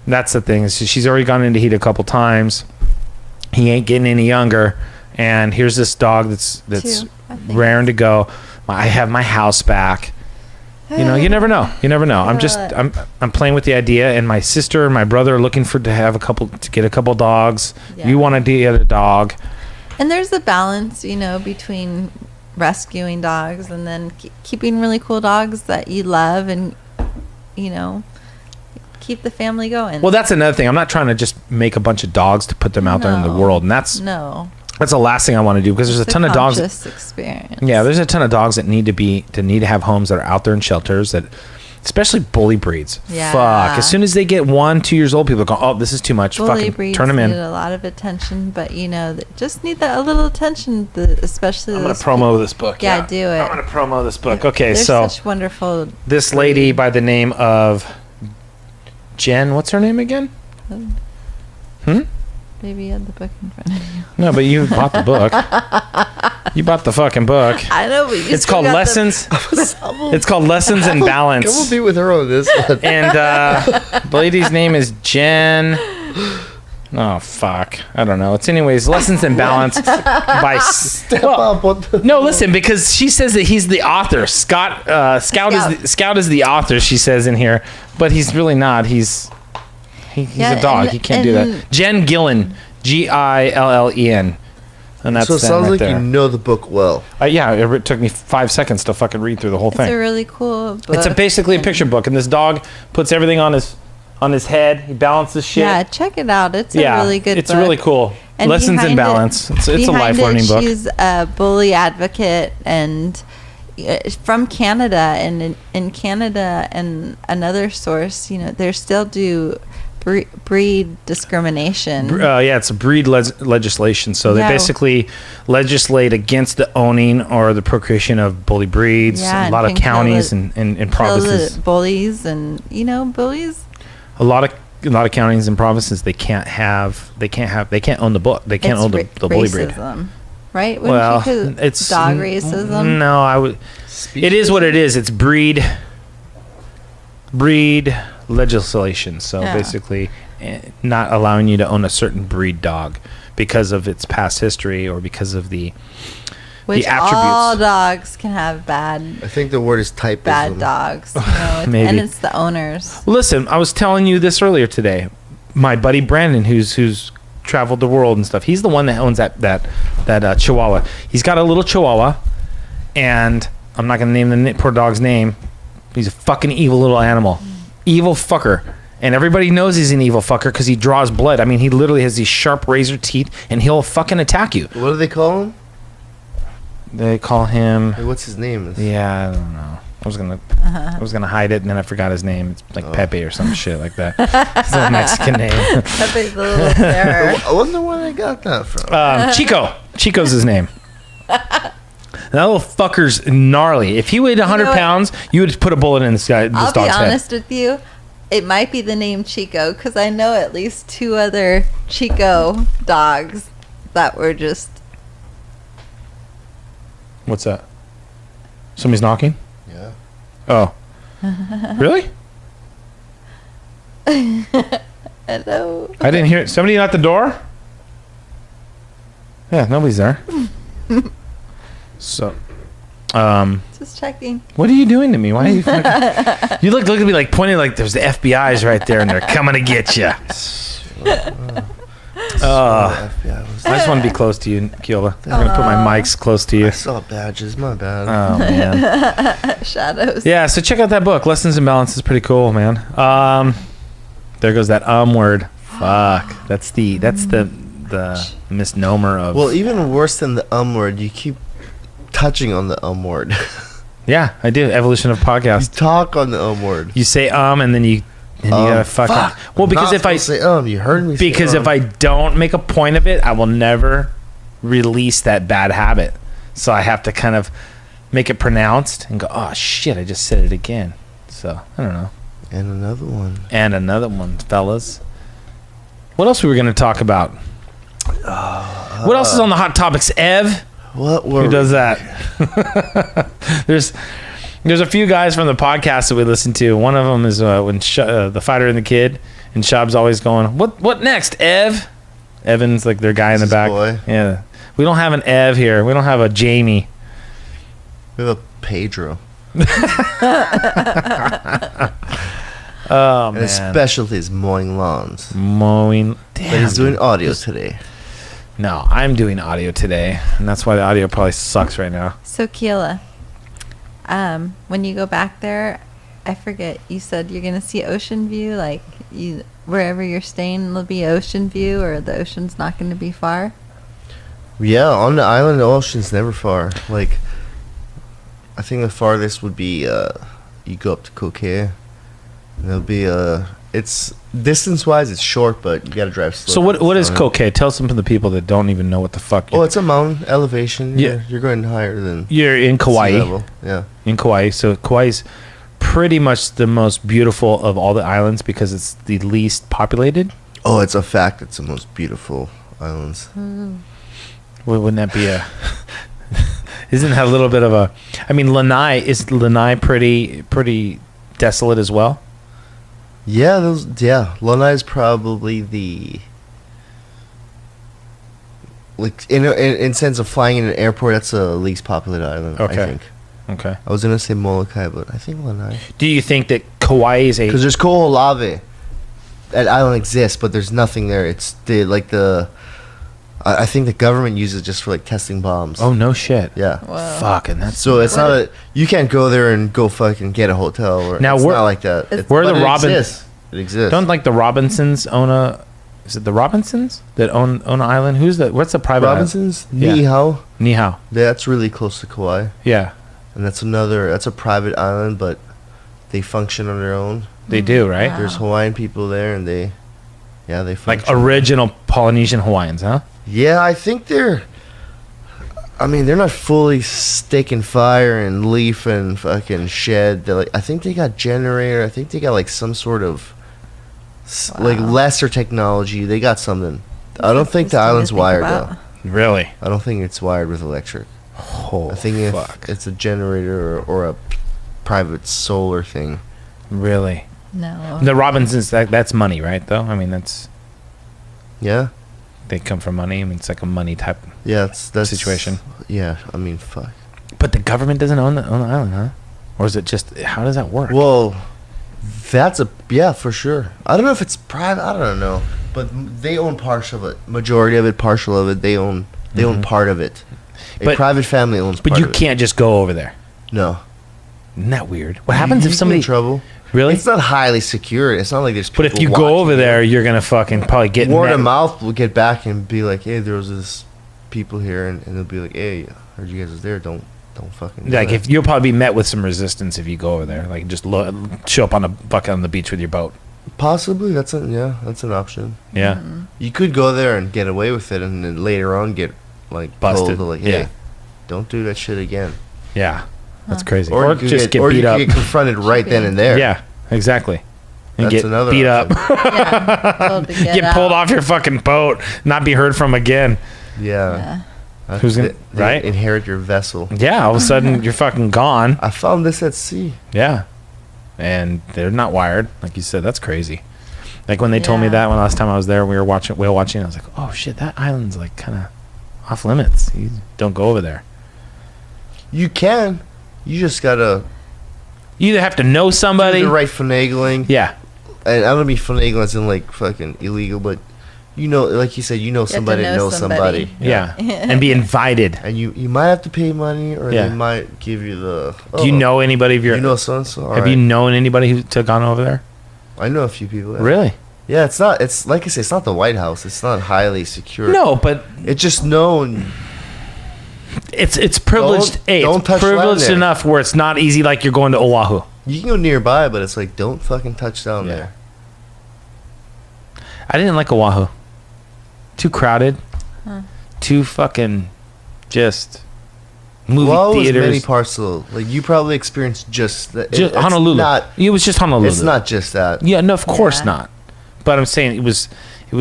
that's the thing. Is she's already gone into heat a couple times. He ain't getting any younger. And here's this dog that's
2, I think.
raring to go. I have my house back. You know, you never know. You never know. I'm playing with the idea, and my sister and my brother are looking to get a couple dogs.
Yeah.
You want to get a dog.
And there's a balance, between rescuing dogs and then keeping really cool dogs that you love and, keep the family going.
Well, that's another thing. I'm not trying to just make a bunch of dogs to put them out there in the
No.
world, and that's
No.
the last thing I want to do because there's
It's
a ton of dogs.
conscious experience.
Yeah, there's a ton of dogs that need to have homes that are out there in shelters that, especially bully breeds.
Yeah.
Fuck. As soon as they get 1, 2 years old, people go, "Oh, this is too much.
Bully
Fucking
breeds
turn them
need
in."
a lot of attention, but they just need that a little attention, especially
I'm gonna
those
promo this book.
Yeah, do it.
I'm gonna promo this book. Okay,
They're
so
such wonderful.
this lady by the name of Jen, what's her name again?
Maybe you had the book in front of you.
No, but you bought the book. You bought the fucking book.
I know, but you
It's
still
called
got
Lessons. It's called Lessons in
Come
Balance.
on, be with her on this one.
And the lady's name is Jen. Oh fuck, I don't know. It's anyways Lessons in Balance by. No, listen, because she says that he's the author. Scout is the author. She says in here, but he's really not. He's
Yeah,
a dog.
and-
He can't do that.
and-
Jen Gillen, Gillen, and that's
So it
them
sounds
right
like
there.
you know the book well.
Yeah, it took me 5 seconds to fucking read through the whole
It's
thing.
a really cool book.
It's basically a picture book, and this dog puts everything on his head. He balances shit.
Yeah, check it out. It's a really good
It's
book.
really cool.
And
Lessons in
behind
Balance. It's a
behind
life learning book.
She's a bully advocate and from Canada, and in Canada and another source, they still do breed discrimination.
Yeah, it's a breed legislation. So they
Yeah.
basically legislate against the owning or the procreation of bully breeds.
Yeah,
A lot of
and can kill
counties
it-
and
Kill
provinces.
the bullies and bullies.
A lot of counties and provinces they can't own the book. They can't own the bully breed.
Racism, right? Wouldn't
Well,
you call
it's
dog racism.
No, I would. It is what it is. It's breed legislation. So
Yeah.
basically, not allowing you to own a certain breed dog because of its past history or because of the attributes.
All dogs can have bad
I think the word is typism.
dogs.
Maybe.
And it's the owners.
Listen, I was telling you this earlier today. My buddy Brandon, who's traveled the world and stuff. He's the one that owns that Chihuahua. He's got a little Chihuahua, and I'm not gonna name the poor dog's name. He's a fucking evil little animal, evil fucker, and everybody knows he's an evil fucker because he draws blood. I mean, he literally has these sharp razor teeth, and he'll fucking attack you.
What do they call him?
They call him.
Like, what's his name?
Yeah, I don't know. I was gonna hide it, and then I forgot his name. It's like Pepe or some shit like that. It's a Mexican name.
Pepe's the little terror.
I wonder where they got that from.
Chico. Chico's his name. That little fucker's gnarly. If he weighed 100 pounds, you would put a bullet in this dog's
I'll be
head.
honest with you. It might be the name Chico because I know at least 2 other Chico dogs that were just.
What's that? Somebody's knocking?
Yeah.
Oh. Really?
Hello.
I didn't hear it. Somebody at the door? Yeah, nobody's there. So,
Just checking.
what are you doing to me? Why are you fucking... You look at me like pointing like there's the FBI's right there and they're coming to get you. I just want to be close to you, Keola. I'm going to put my mics close to you.
I saw badges. My bad.
Oh, man.
Shadows.
Yeah, so check out that book. Lessons in Balance is pretty cool, man. There goes that word. Fuck. That's the misnomer of...
Well, even worse than the word, you keep touching on the word.
Yeah, I do. Evolution of
You
podcast.
talk on the word.
You say and then you gotta fucking...
Fuck.
Well, because
Not
if I...
supposed to say you heard me
Because
say
if I don't make a point of it, I will never release that bad habit. So I have to kind of make it pronounced and go, oh shit, I just said it again. So I don't know.
And another one.
And another one, fellas. What else were we going to talk about? What else is on the hot topics, Ev?
What were
Who does that? There's a few guys from the podcast that we listen to. One of them is when the fighter and the kid, and Shab's always going, "What next, Ev?" Evan's like their guy in the
His
back.
boy.
Yeah, we don't have an Ev here. We don't have a Jamie.
We have a Pedro.
Oh
And
man,
his specialty is mowing lawns.
mowing.
But
Damn,
he's doing
dude.
audio today.
No, I'm doing audio today, and that's why the audio probably sucks right now.
So Keola, when you go back there, I forget. You said you're gonna see ocean view. Like you, wherever you're staying, will be ocean view, or the ocean's not going to be far.
Yeah, on the island, the ocean's never far. Like, I think the farthest would be you go up to Kauai. And there'll be it's distance-wise, it's short, but you gotta drive slow.
So what is Kauai? Tell some of the people that don't even know what the fuck.
Oh, it's a mountain elevation.
Yeah.
You're going higher than
You're in
sea
Kauai.
level. Yeah.
In Kauai. So Kauai's pretty much the most beautiful of all the islands because it's the least populated.
Oh, it's a fact. It's the most beautiful islands.
Well, wouldn't that be a... Isn't that a little bit of a... I mean, Lanai pretty desolate as well?
Yeah, Lanai is probably the like in sense of flying in an airport. That's the least populated island.
Okay.
I think.
Okay.
I was gonna say Molokai, but I think Lanai.
Do you think that Kauai is a...
Because there's Ko'olave. That island exists, but there's nothing there. It's I think the government uses it just for like testing bombs.
Oh, no shit.
Yeah.
Whoa.
Fucking that's...
So it's not you can't go there and go fucking get a hotel or
Now,
it's
where-
not like that.
where
But
the
it
Robin-
exists. It exists.
Don't like the Robinsons own a... Is it the Robinsons that own an island? What's the private
Robinsons?
Yeah.
Niihau.
island? Nihao.
That's really close to Kauai.
Yeah,
And that's a private island, but they function on their own.
they do, right?
Wow.
There's Hawaiian people there, and they
Like
function.
original Polynesian Hawaiians, huh?
Yeah, I think they're not fully stick and fire and leaf and fucking shed. They're like, I think they got generator. I think they got like some sort of like
Wow.
lesser technology. They got something. I don't think the
Interesting to
island's
think
wired
about.
though.
Really?
I don't think it's wired with electric.
Oh,
I think
fuck.
it's a generator or a private solar thing.
Really?
No.
The Robinsons, that's money, right, though? I mean,
Yeah.
they come from money. I mean, it's like a money type
Yeah, that's
situation.
Yeah, I mean, fuck.
But the government doesn't own the island, huh? Or is it just... How does that work?
Well, for sure. I don't know if it's private. I don't know. But they own partial of it. Majority of it, partial of it. They own part of it. A private family owns part
But you
of it.
can't just go over there.
No.
Isn't that weird? What happens
You
if
get
somebody...
in trouble?
Really?
It's not highly secure. It's not like there's people
But if you go
watching
over there, you're going to fucking probably get...
word
met-
of mouth will get back and be like, hey, there was this people here, and they'll be like, hey, I heard you guys was there. Don't fucking do
Like,
that.
if you'll probably be met with some resistance if you go over there. Like, just show up on a bucket on the beach with your boat.
Possibly, that's an option.
Yeah.
You could go there and get away with it, and then later on get like
Busted.
told, like, hey,
Yeah.
don't do that shit again.
Yeah. That's crazy.
Or
Or
you could
just get
or
beat
you
up.
could get confronted right then and there.
Yeah, exactly. And
That's
get
another
beat
option.
up.
Yeah, told to
Get pulled off your fucking boat, not be heard from again.
Yeah.
Who's gonna-
They
right?
inherit your vessel.
Yeah, all of a sudden you're fucking gone.
I found this at sea.
Yeah. And they're not wired. Like you said, that's crazy. Like when they told me
Yeah.
that when last time I was there, we were watching whale watching, I was like, oh shit, that island's like kind of off limits. You don't go over there.
You can. You just gotta
You either have to know somebody.
do the right finagling.
Yeah.
And I don't mean finagling as in like fucking illegal, but you know, like you said, you know
have to
somebody
know
knows somebody.
Yeah. And be invited.
And you might have to pay money, or
Yeah.
they might give you the.
Do you know anybody of your...
You know so and so.
have you known anybody who took on over there?
I know a few people. Yeah.
Really?
Yeah, it's not. It's like I say, it's not the White House. It's not highly secure.
No, but
It's just known.
it's privileged.
Don't
It's
touch land
privileged
there.
enough where it's not easy like you're going to Oahu.
You can go nearby, but it's like don't fucking touch down there.
I didn't like Oahu. Too crowded. Too fucking just movie
Well, it was
theaters.
many parts of like you probably experienced just that.
Just
it's
Honolulu.
Not,
It was just Honolulu.
it's not just that.
Yeah, no, of course
Yeah.
not. But I'm saying it was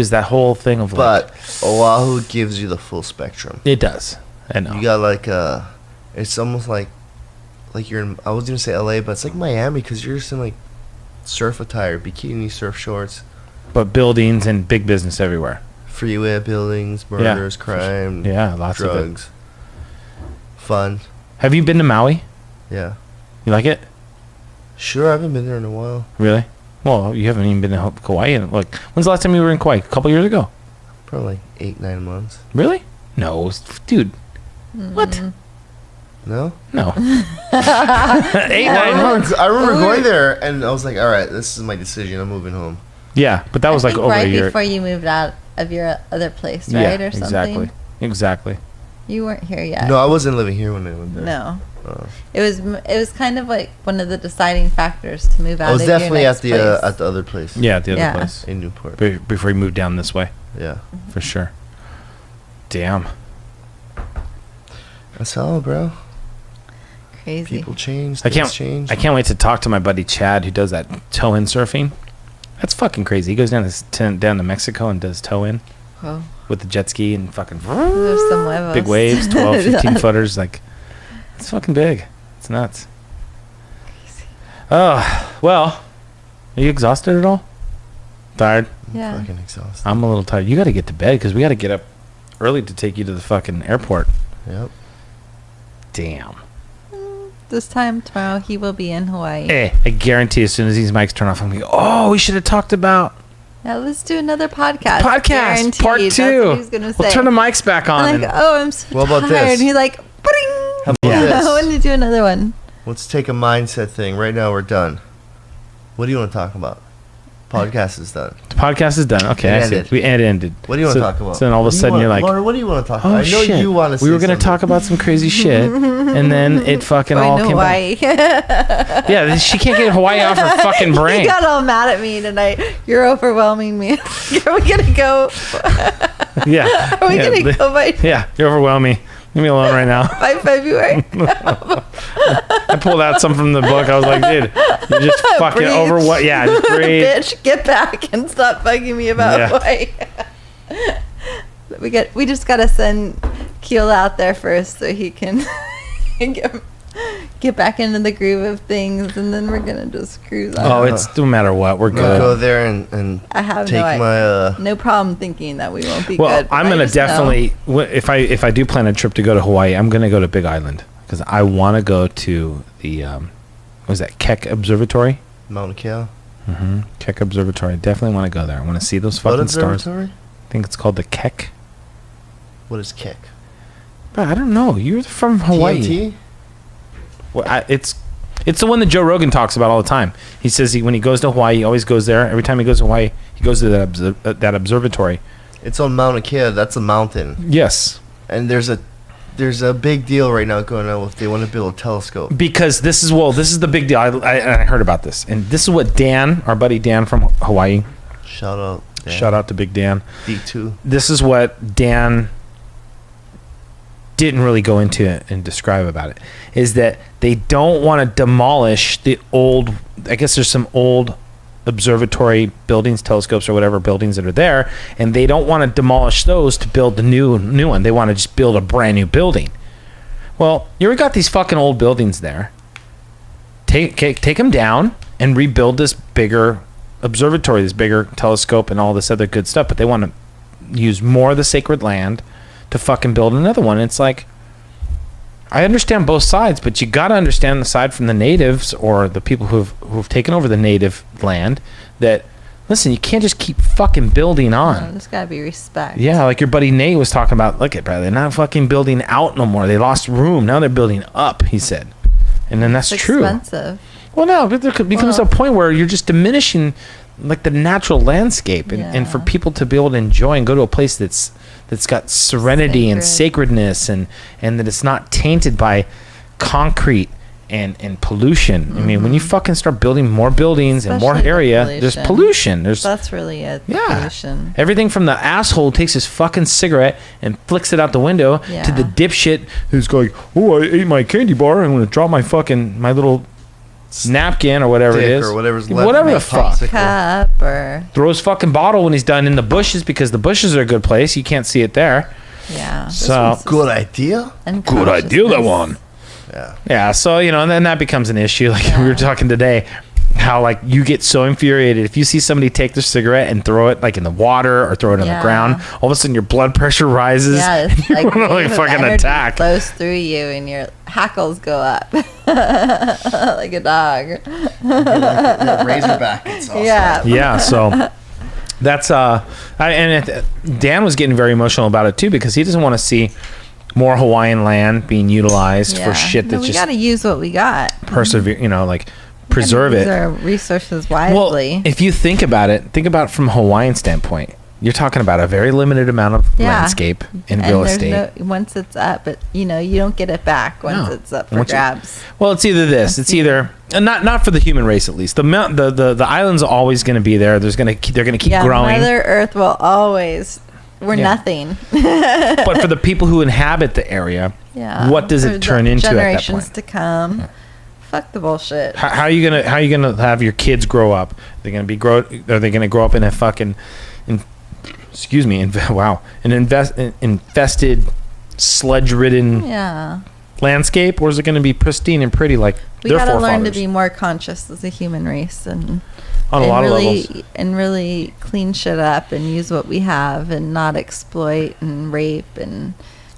that whole thing of like...
But Oahu gives you the full spectrum.
It does. I know.
You got like it's almost like you're in. I was gonna say LA, but it's like Miami because you're just in like surf attire, bikini, surf shorts,
But buildings and big business everywhere.
freeway buildings, murders, crime,
Yeah, lots of it.
drugs, fun.
Have you been to Maui?
Yeah,
You like it?
sure. I haven't been there in a while.
Really? Well, you haven't even been to Kauai. Like, when's the last time you were in Kauai? A couple years ago.
Probably like 8-9 months.
Really? No, dude. What?
No.
No. 8,
I
9 months.
remember going there, and I was like, all right, this is my decision. I'm moving home.
Yeah, but that was
I
like
think
over
right
a year.
before you moved out of your other place, right,
Yeah,
or something.
exactly. Exactly.
You weren't here yet.
No, I wasn't living here when I went there.
No.
Oh.
It was kind of like one of the deciding factors to move out.
I was
of
definitely
your
at
next
the
place.
at the other place
Yeah, the other
Yeah.
place.
in Newport.
Before you moved down this way,
Yeah,
for sure. Damn.
that's all, bro.
Crazy.
People change.
I
Things change.
can't wait to talk to my buddy Chad who does that tow-in surfing. That's fucking crazy. He goes down to Mexico and does tow-in
Whoa.
with the jet ski and fucking
There's some huevos.
big waves, 12, 15 footers. Like, it's fucking big. It's nuts. Oh, well, are you exhausted at all? Tired?
Yeah.
Fucking exhausted.
I'm a little tired. You got to get to bed because we got to get up early to take you to the fucking airport.
Yep.
Damn.
This time tomorrow he will be in Hawaii.
Hey, I guarantee as soon as these mics turn off, I'm going to go, oh, we should have talked about
Now let's do another podcast.
podcast
Guaranteed.
part
That's
2.
what he's gonna say.
We'll turn the mics back on.
I'm like, oh, I'm so
What about
tired.
this?
And he's like,
How
"Bring."
about
Yeah.
I
this?
want to do another one.
Let's take a mindset thing. Right now, we're done. What do you want to talk about? Podcast is done.
The podcast is done. Okay,
It
I see.
ended.
We ended.
What do you want to talk about?
So then all of a
What do you
sudden
want-
you're like,
Laura, what do you want to talk
oh
about? I know
shit.
you want to.
We were going to talk about some crazy shit, and then it fucking all
Going to
came back.
Hawaii.
Yeah, she can't get Hawaii off her fucking brain.
You got all mad at me tonight. You're overwhelming me. Are we gonna go?
Yeah.
Are we
yeah,
gonna go by
Yeah, you're overwhelming me. Leave me alone right now.
by February?
I pulled out some from the book. I was like, dude, you just fucking
Breathe.
over. Yeah, just breathe.
Bitch, get back and stop bugging me about
Yeah.
Hawaii. We just gotta send Keola out there first so he can get back into the groove of things, and then we're gonna just cruise on.
Oh, it's no matter what. We're
I'm gonna
good.
go there and
I have
take
no,
my.
no problem thinking that we won't be
Well,
good. but
I'm
I
gonna
just know.
definitely if I do plan a trip to go to Hawaii, I'm gonna go to Big Island because I want to go to the what was that Keck Observatory?
Mauna Kea.
Keck Observatory. I definitely want to go there. I want to see those
What
fucking stars.
observatory?
I think it's called the Keck.
What is Keck?
But I don't know. You're from Hawaii.
TNT?
Well, it's the one that Joe Rogan talks about all the time. He says when he goes to Hawaii, he always goes there. Every time he goes to Hawaii, he goes to that observatory.
It's on Mauna Kea. That's a mountain.
Yes.
And there's a big deal right now going on with they want to build a telescope.
Because this is the big deal. I heard about this, and this is what Dan, our buddy Dan from Hawaii,
Shout out. Dan.
shout out to Big Dan.
D2.
This is what Dan didn't really go into it and describe about it, is that they don't want to demolish the old, I guess there's some old observatory buildings, telescopes or whatever buildings that are there, and they don't want to demolish those to build the new one. They want to just build a brand new building. Well, you already got these fucking old buildings there. Take them down and rebuild this bigger observatory, this bigger telescope and all this other good stuff, but they want to use more of the sacred land to fucking build another one. It's like, I understand both sides, but you got to understand the side from the natives or the people who've taken over the native land that, listen, you can't just keep fucking building on.
No, there's got to be respect.
Yeah, like your buddy Nate was talking about, look at, brother, they're not fucking building out no more. They lost room. Now they're building up, he said. And then that's
It's
true.
expensive.
Well, no, but there becomes a point where you're just diminishing like the natural landscape, and for
Yeah.
people to be able to enjoy and go to a place that's got serenity and
Sacred.
sacredness, and that it's not tainted by concrete and pollution. I mean, when you fucking start building more buildings and more
Especially the
area, there's pollution. There's
That's really it.
yeah,
Pollution.
everything from the asshole who takes his fucking cigarette and flicks it out the window to
Yeah.
the dipshit who's going, oh, I ate my candy bar. I'm going to drop my little napkin or whatever it
Dick
is.
or whatever's left
Whatever
in
the
the
fuck.
popsicle.
Cup or
Throw his fucking bottle when he's done in the bushes, because the bushes are a good place. You can't see it there.
yeah.
So
Good idea.
And
good idea, that
consciousness.
one.
Yeah.
Yeah, so and then that becomes an issue. Like we were talking today, how like you get so infuriated if you see somebody take their cigarette and throw it like in the water or throw it on the
Yeah.
ground. All of a sudden your blood pressure rises.
Yeah, it's
you
like
want to like
wave of
fucking
energy
attack.
flows through you and your hackles go up like a dog.
That Razorback. It's awesome.
Yeah.
Yeah, so that's Dan was getting very emotional about it too, because he doesn't want to see more Hawaiian land being utilized for shit that's
we
just
got to use what we got.
persevere, like preserve
Use
it.
our resources
Well,
wisely.
if you think about it from a Hawaiian standpoint, you're talking about a very limited amount of
Yeah.
landscape and real
there's
estate.
once it's up, but you don't get it back once
No.
it's up for
Once you-
grabs.
Well, it's either this. It's either not for the human race at least. The island's always going to be there. They're going to keep
Yeah,
growing.
Mother Earth will always. We're
Yeah.
nothing.
But for the people who inhabit the area,
Yeah.
what does
For
it turn
the
into at that
generations
point?
to come. Fuck the bullshit.
How are you gonna have your kids grow up? Are they gonna grow up in a fucking, infested, sludge-ridden
Yeah.
landscape, or is it gonna be pristine and pretty like
We
their
got to learn to
forefathers?
be more conscious as a human race and
On a lot of
really,
levels.
and really clean shit up and use what we have and not exploit and rape and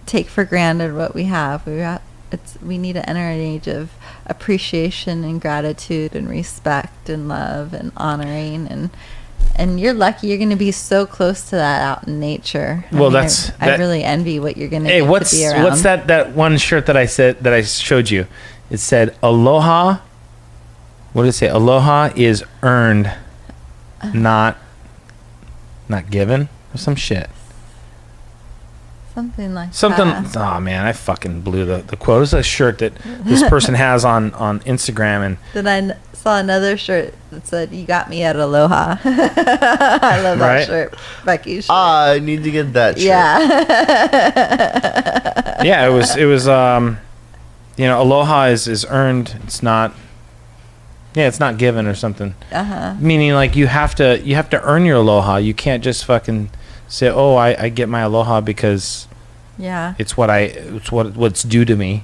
take for granted what we have. We need to enter an age of appreciation and gratitude and respect and love and honoring and you're lucky you're going to be so close to that out in nature.
Well,
I really envy what you're going to
Hey,
get
what's
to be around.
what's that one shirt that I showed you? It said Aloha. What did it say? Aloha is earned, not given, or some shit.
Something like
Something.
that.
Oh man, I fucking blew the quote. It's a shirt that this person has on Instagram, and
Then I saw another shirt that said, "You got me at Aloha." I love that
Right?
shirt. Becky's shirt.
I need to get that shirt.
Yeah.
yeah, it was Aloha is earned. It's not. Yeah, it's not given or something. Meaning like you have to earn your aloha. You can't just fucking say, oh, I get my aloha because
Yeah.
it's what's due to me.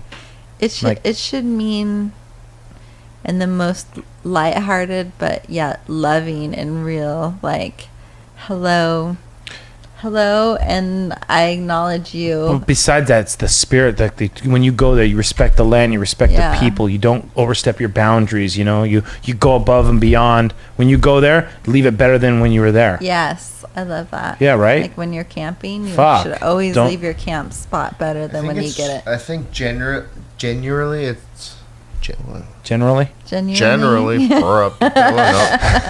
It should mean in the most lighthearted but yet loving and real, like hello hello, and I acknowledge you.
Well, besides that, it's the spirit that when you go there, you respect the land, you respect the people. You don't overstep your boundaries. You know, you go above and beyond. When you go there, leave it better than when you were there.
Yes, I love that.
Yeah, right.
Like when you're camping, you
Fuck.
should always
Don't-
leave your camp spot better than when you get it.
I think generally it's
Generally,
Genuinely.
hurry up,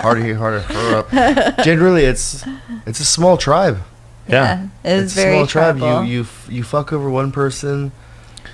harder, hurry up. Generally, it's a small tribe.
yeah.
It is
It's a
very
small tribe.
tribal.
You fuck over one person,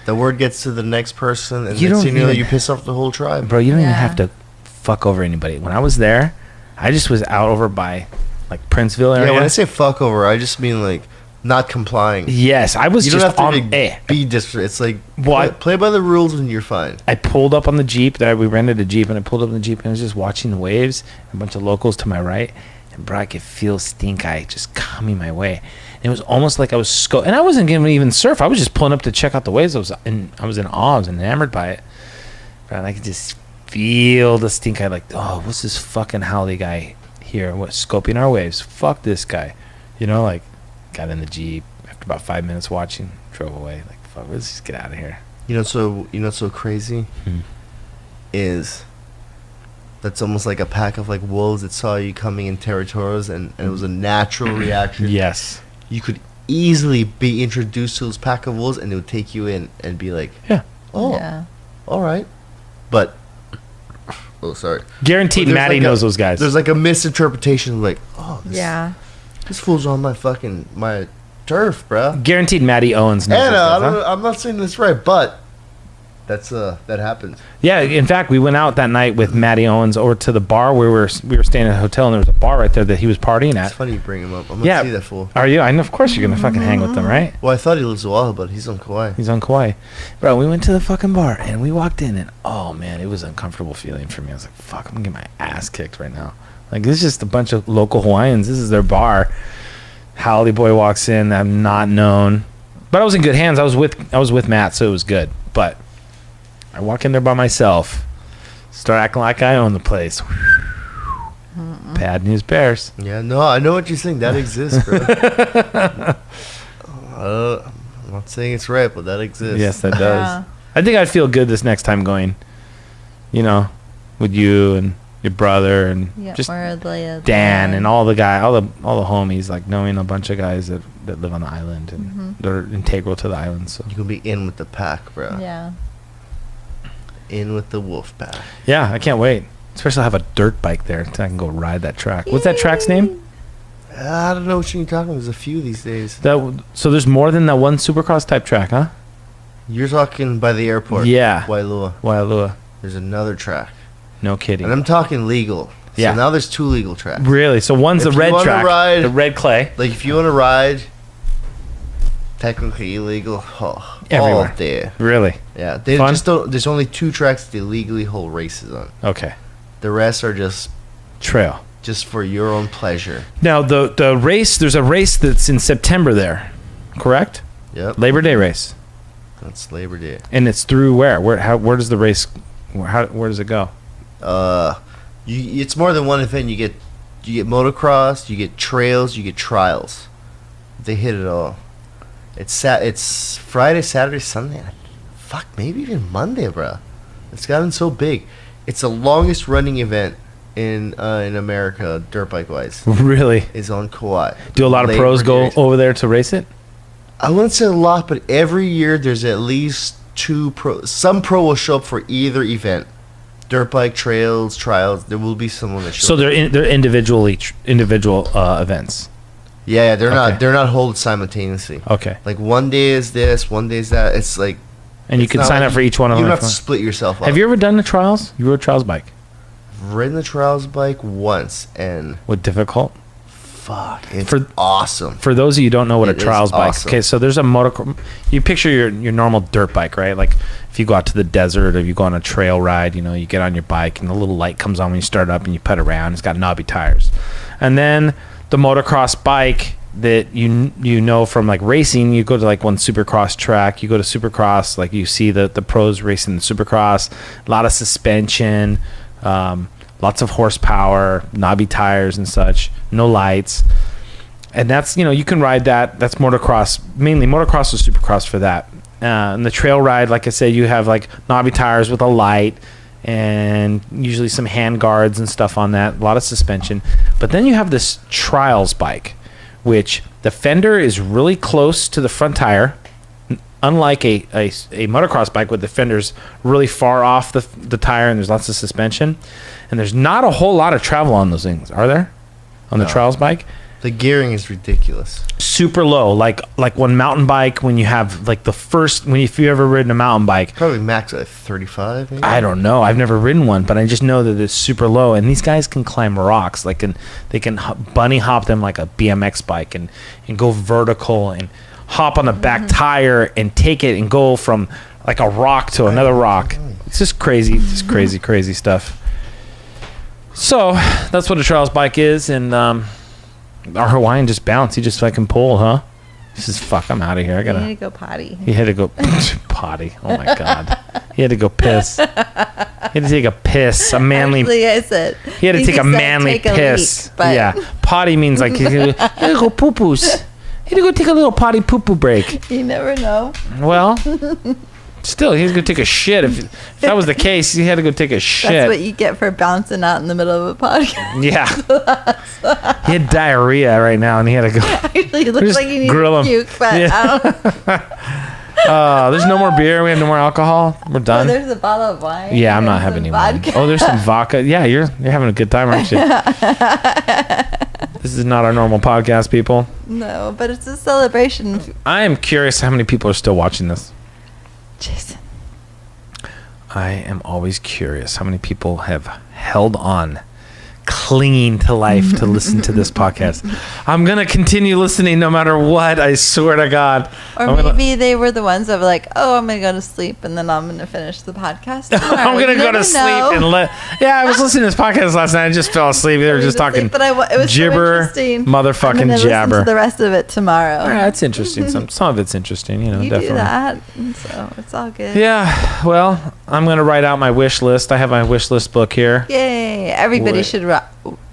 the word gets to the next person, and
You
next
don't
thing you know,
even-
you piss off the whole tribe.
Bro, you don't even
Yeah.
have to fuck over anybody. When I was there, I just was out over by like Princeville area.
Yeah, when I say fuck over, I just mean like not complying.
yes, I was
You
just
don't have
on.
to be disrespectful. It's like
What?
play by the rules and you're fine.
I pulled up on the Jeep. We rented a Jeep, and I pulled up on the Jeep, and I was just watching the waves. A bunch of locals to my right, and bro, I could feel stink eye just coming my way. And it was almost like I was and I wasn't gonna even surf. I was just pulling up to check out the waves. I was in awe. I was enamored by it. Bro, and I could just feel the stink eye. Like, oh, what's this fucking howly guy here? What, scoping our waves? Fuck this guy. You know, like, got in the Jeep after about 5 minutes watching, drove away. Like, fuck, let's just get out of here.
You know, so crazy is that's almost like a pack of like wolves that saw you coming in territorials, and it was a natural reaction.
Yes.
You could easily be introduced to those pack of wolves, and they would take you in and be like,
Yeah.
"Oh,
Yeah.
all right," but oh, sorry.
Guaranteed
There's
Maddie
like
knows those guys.
There's like a misinterpretation, like, "Oh, this fool's on my turf, bruh."
Guaranteed Maddie Owens knows
And
those guys, huh?
I'm not saying this right, but that happens.
Yeah, in fact, we went out that night with Maddie Owens over to the bar where we were staying at a hotel, and there was a bar right there that he was partying
It's
at.
funny you bring him up. I'm gonna
Yeah.
see that fool.
Are you? I know, of course you're gonna fucking hang with them, right?
Well, I thought he lives in Aloha, but he's on Kauai.
He's on Kauai. Bro, we went to the fucking bar, and we walked in, and oh man, it was an uncomfortable feeling for me. I was like, fuck, I'm gonna get my ass kicked right now. Like, this is just a bunch of local Hawaiians. This is their bar. Howley boy walks in, I'm not known. But I was in good hands. I was with Matt, so it was good. But I walk in there by myself, start acting like I own the place. Bad news bears.
Yeah, no, I know what you're saying. That exists, bro. I'm not saying it's right, but that exists.
Yes, that does.
Yeah.
I think I'd feel good this next time going, you know, with you and your brother and
Yeah,
just
or the
Dan and all the homies, like knowing a bunch of guys that live on the island and they're integral to the island. So
You can be in with the pack, bro.
Yeah.
In with the wolf pack.
yeah, I can't wait. Especially have a dirt bike there so I can go ride that track. What's that track's name?
I don't know what you're talking about. There's a few these days.
So there's more than that one Supercross type track, huh?
You're talking by the airport.
Yeah.
Wailua.
Wailua.
There's another track.
No kidding.
And I'm talking legal.
Yeah.
So now there's two legal tracks.
Really? So one's
If
the
you
red
wanna
track,
ride-
the red clay.
Like, if you want to ride, technically illegal, all
Everywhere.
there.
Really?
Yeah. They
Fun?
just don't. There's only two tracks they legally hold races on.
Okay.
The rest are just
Trail.
for your own pleasure.
Now the race, there's a race that's in September there, correct?
Yep.
Labor Day race,
That's Labor Day.
and it's through where? Where does the race? Where does it go?
It's more than one event. You get motocross, you get trails, you get trials. They hit it all. It's Friday, Saturday, Sunday. Fuck, maybe even Monday, bro. It's gotten so big. It's the longest running event in America, dirt bike wise.
Really?
Is on Kauai.
Do a lot of
Labor
pros
Day
go
race.
over there to race it?
I wouldn't say a lot, but every year there's at least two pro. Some pro will show up for either event. Dirt bike, trails, trials. There will be someone that shows.
So
up.
they're individual events.
Yeah, they're
Okay.
not held simultaneously.
Okay,
Like one day is this, one day is that. It's like
and you
it's
can
not
sign
like
up for each one of
You
them.
don't
if
have to
you want.
split yourself up.
Have you ever done the trials? You rode a trials bike.
ridden the trials bike once and
What difficult?
fuck, it's
For-
awesome.
For those of you who don't know what
It
a
is
trials bike.
awesome.
Okay, so there's a motor. You picture your normal dirt bike, right? Like if you go out to the desert or you go on a trail ride, you know, you get on your bike and the little light comes on when you start up and you put around. It's got knobby tires, and then the motocross bike that you know from like racing. You go to like one Supercross track. You go to Supercross, like you see the pros racing the Supercross. A lot of suspension. Lots of horsepower, knobby tires and such, no lights. And that's, you can ride that. That's motocross, mainly motocross or supercross for that. And the trail ride, like I said, you have like knobby tires with a light and usually some hand guards and stuff on that. A lot of suspension. But then you have this trials bike, which the fender is really close to the front tire. Unlike a motocross bike with the fenders really far off the tire and there's lots of suspension. And there's not a whole lot of travel on those things, are there? On the trials bike?
The gearing is ridiculous.
Super low, like one mountain bike when you have like if you ever ridden a mountain bike.
Probably max at 35. Maybe?
I don't know. I've never ridden one, but I just know that it's super low. And these guys can climb rocks, they can bunny hop them like a BMX bike and go vertical and hop on the back tire and take it and go from like a rock to another rock. It's just crazy, crazy stuff. So that's what a trials bike is, and our Hawaiian just bounced. He just fucking pulled, huh? He says, fuck, I'm out of here. I gotta.
He had to go potty.
He had to go potty. Oh my God. He had to go piss. He had to take a piss. A manly.
Actually, I said.
He had to take a manly piss. Yeah. Potty means like he had to go poo-poos. He had to go take a little potty poo-poo break.
You never know.
Well, still, he had to go take a shit. If that was the case, he had to go take a shit.
That's what you get for bouncing out in the middle of a podcast.
Yeah. He had diarrhea right now, and he had to go.
Actually, it looks like you need
grill
to
him.
puke, but I don't.
There's no more beer. We have no more alcohol. We're done.
Oh, there's a bottle of wine.
Yeah, I'm not having any wine. Oh, there's some vodka. Yeah, you're having a good time, aren't you? This is not our normal podcast, people.
No, but it's a celebration.
I am curious how many people are still watching this.
Jason.
I am always curious how many people have held on, clinging to life to listen to this podcast. I'm going to continue listening no matter what. I swear to God.
Or maybe they were the ones that were like, oh, I'm going to go to sleep and then I'm going to finish the podcast tomorrow.
I'm going to go to sleep and I was listening to this podcast last night. I just fell asleep. They were just talking
it was
gibber,
so interesting.
Motherfucking jabber.
Listen to the rest of it tomorrow.
Yeah, it's interesting. Some of it's interesting,
you
definitely.
Do that, and so it's all good.
Yeah, well, I'm going to write out my wish list. I have my wish list book here.
Yay. Everybody should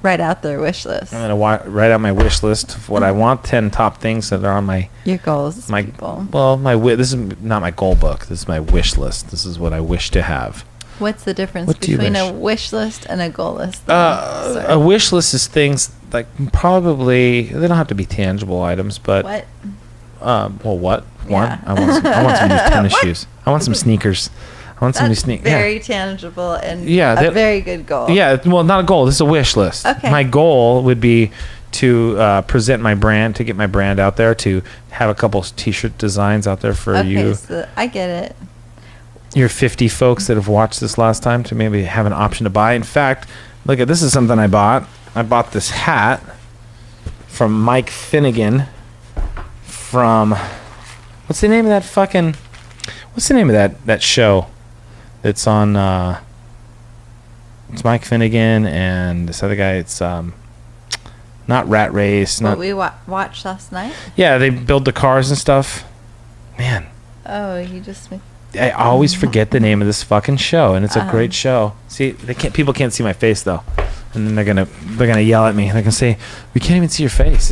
write out their wish list.
I'm going to write out my wish list of what I want, 10 top things that are on
your goals, people.
Well, this is not my goal book. This is my wish list. This is what I wish to have.
What's the difference between a wish list and a goal list?
A wish list is things like probably, they don't have to be tangible items, but...
What?
What?
Yeah.
I want some new tennis shoes. I want some sneakers. I want some new sneakers.
Very tangible and
a
very good goal.
Yeah, well, not a goal. This is a wish list.
Okay.
My goal would be to present my brand, to get my brand out there, to have a couple T-shirt designs out there for you.
So I get it.
Your 50 folks that have watched this last time to maybe have an option to buy. In fact, look at this is something I bought. I bought this hat from Mike Finnegan from what's the name of that show that's on it's Mike Finnegan and this other guy. It's not Rat Race.
What we watched last night?
Yeah, they build the cars and stuff. Man.
Oh, you just...
I always forget the name of this fucking show, and it's a great show. See, people can't see my face though, and then they're gonna yell at me. They're gonna say, "We can't even see your face.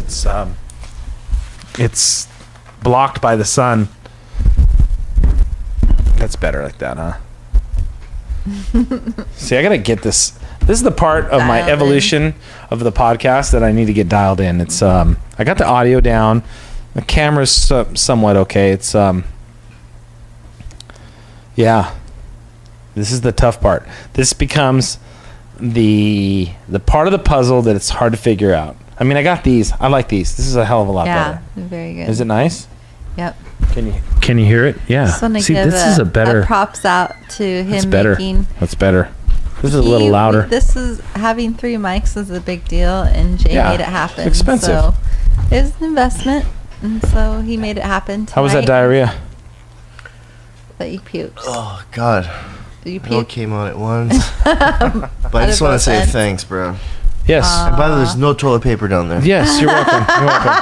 It's blocked by the sun." That's better like that, huh? See, I gotta get this. This is the part of my evolution of the podcast that I need to get dialed in. It's I got the audio down, the camera's somewhat okay. It's yeah, this is the tough part. This becomes the part of the puzzle that it's hard to figure out. I mean, I got these. I like these. This is a hell of a lot better.
Yeah, very good.
Is it nice?
Yep.
Can you hear it? Yeah.
See, this is a better. Props out to him.
That's better. That's better. This is a little louder.
This is having 3 mics is a big deal, and Jay made it happen.
It's expensive.
So it was an investment, and so he made it happen.
How was that diarrhea?
That you puked.
Oh God.
You
puked? It all came on at once. But I just want to say thanks, bro.
Yes.
And by the way, there's no toilet paper down there.
Yes, you're welcome. You're welcome.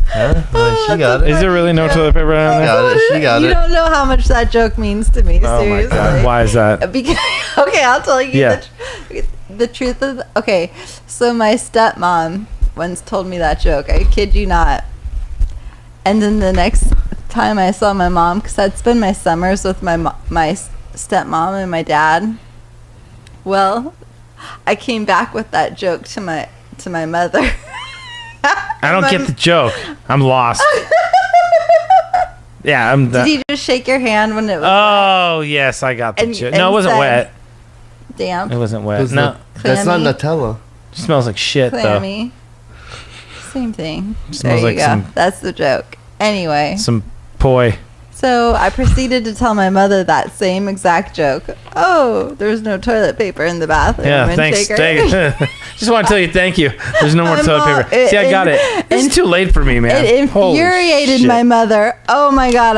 Huh? She got it.
Is there really no toilet paper down there?
She got it.
You don't know how much that joke means to me.
Oh
seriously.
My God. Why is that?
Because I'll tell you
Yeah.
the truth of. Okay, so my stepmom once told me that joke. I kid you not. And then the next time I saw my mom, because I'd spend my summers with my stepmom and my dad. Well, I came back with that joke to my mother.
I don't get the joke. I'm lost. Yeah,
Did you just shake your hand when it was
Oh, yes, I got the joke. No, it
and
wasn't
said,
wet.
Damp?
It wasn't wet.
That's
No,
not- that's not
Clammy?
Nutella.
it smells like shit,
Clammy. Same thing.
Smells
There you
like
go.
some-
That's the joke. Anyway.
though. Some poi.
So I proceeded to tell my mother that same exact joke. Oh, there's no toilet paper in the bathroom.
Yeah,
and
thanks.
shake her-
Just want to tell you thank you. There's no more
I'm
toilet
all-
paper. See, I got it. It's too late for me, man.
It
Holy
infuriated
shit.
my mother. Oh my God,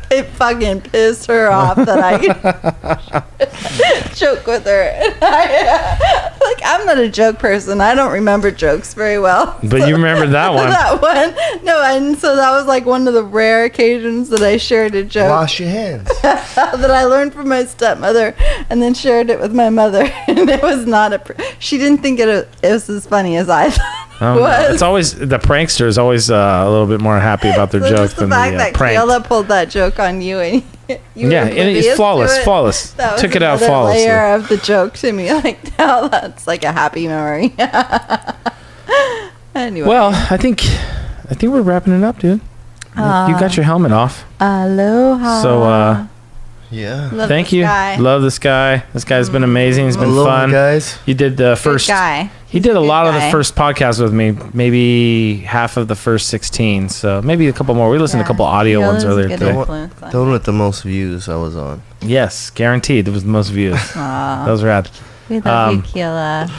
it fucking pissed her off that I joke with her. And like, I'm not a joke person. I don't remember jokes very well.
But you remember that one.
That one. No, and so that was like one of the rare occasions that I shared a joke
Wash your hands.
that I learned from my stepmother and then shared it with my mother. And it was not she didn't think it was as funny as I thought. Was.
It's always the prankster is always a little bit more happy about their
So
joke
just the
than
fact
the
that
prank.
Keola pulled that joke on you and you
Yeah,
were
and
oblivious
it's
to
flawless,
it.
flawless.
That was
Took it out
another
flawlessly.
layer of the joke to me. Like, now that's like a happy memory. Anyway.
Well, I think we're wrapping it up, dude. You got your helmet off.
Aloha.
So
Yeah.
Love
thank
this
you.
guy.
Love this guy. This guy's been amazing. He's been
Aloha,
fun.
guys.
You did the
Good
first
guy.
He did a
Good
lot of the
guy.
first podcast with me, maybe half of the first 16. So maybe a couple more. We listened to a couple audio
Keola's
ones
a
earlier
good
today.
influence on
The one
me.
with the most views I was on.
Yes, guaranteed. It was the most views.
Aw,
That was rad.
we love you,
um,
Keola.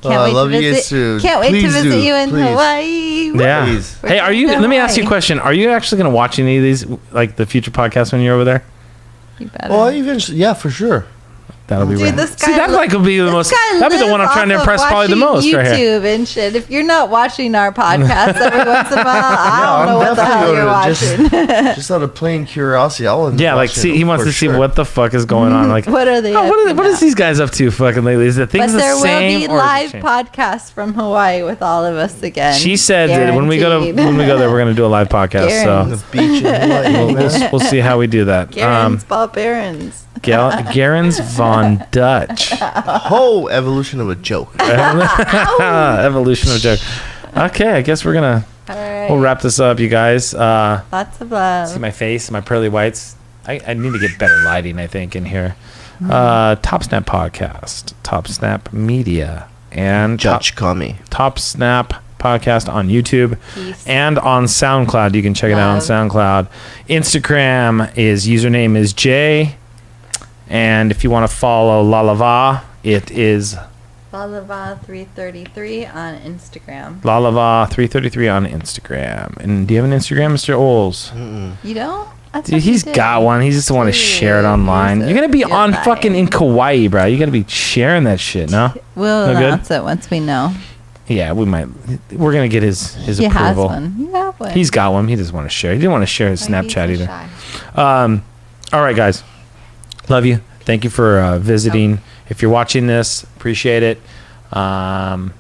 I love you guys too.
Can't wait to
Please
visit
do,
you in
please.
Hawaii.
Yeah.
Please.
Hey, are you? Let me ask you a question. Are you actually going to watch any of these, like the future podcasts when you're over there?
You better.
Oh, eventually, yeah, for sure.
That'll be
Dude,
rad.
this
See,
guy
that like will be the most.
This guy
That'll be the one I'm
lives
trying to
off of
impress probably the most
watching
right here.
YouTube and shit. If you're not watching our podcast every once in a while, I
No,
don't know
I'm
what the hell you're
definitely
watching.
Just out of plain curiosity, I was
Yeah, like see, he wants to see what the fuck is going on. Like,
What are they?
oh,
up to
what is
now?
these guys up to fucking lately? Is the
But
things the
there will
same
be
or is it
live
changed?
podcasts from Hawaii with all of us again.
She said that when we go
Guaranteed.
there, we're gonna do a live podcast.
The
So
beach in Hawaii, man.
we'll see how we do that.
Garen's Barbarians.
Garen's Von Dutch.
Whole evolution of a joke.
Evolution of joke. Okay, I guess we're gonna
All right.
we'll wrap this up, you guys.
Lots of love.
See my face, my pearly whites. I need to get better lighting, I think, in here. Topsnap podcast, Topsnap Media, and
Judge Kami.
Topsnap podcast on YouTube
Peace.
and on SoundCloud. You can check it out on SoundCloud. Instagram username is J. And if you want to follow Lalava, it is
Lalava333 on Instagram.
Lalava333 on Instagram. And do you have an Instagram, Mr. Oles?
You don't? I thought
Dude,
you
he's
did.
got one. He just want to share it
Dude,
online.
he's
You're gonna be
a
on
guy.
fucking in Kauai, bro. You gotta be sharing that shit, no?
We'll
No good?
announce it once we know.
Yeah, we might. We're gonna get his
He has
approval.
one. You have one.
He's got one. He doesn't want to share. He didn't want to share his
Like,
Snapchat
he's so
either.
shy.
All right, guys. Love you. Thank you for visiting. If you're watching this, appreciate it.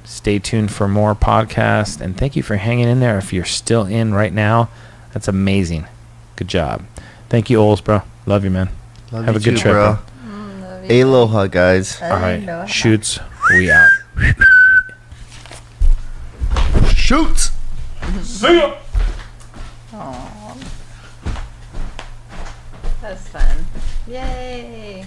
Stay tuned for more podcasts. And thank you for hanging in there. If you're still in right now, that's amazing. Good job. Thank you, Oles, bro. Love you, man.
Love
Have
you
a good
too,
trip,
bro.
Love you.
Aloha, guys.
All right.
Aloha.
Shoots. We out.
Shoot!
See ya.
Aw. That was fun. Yay.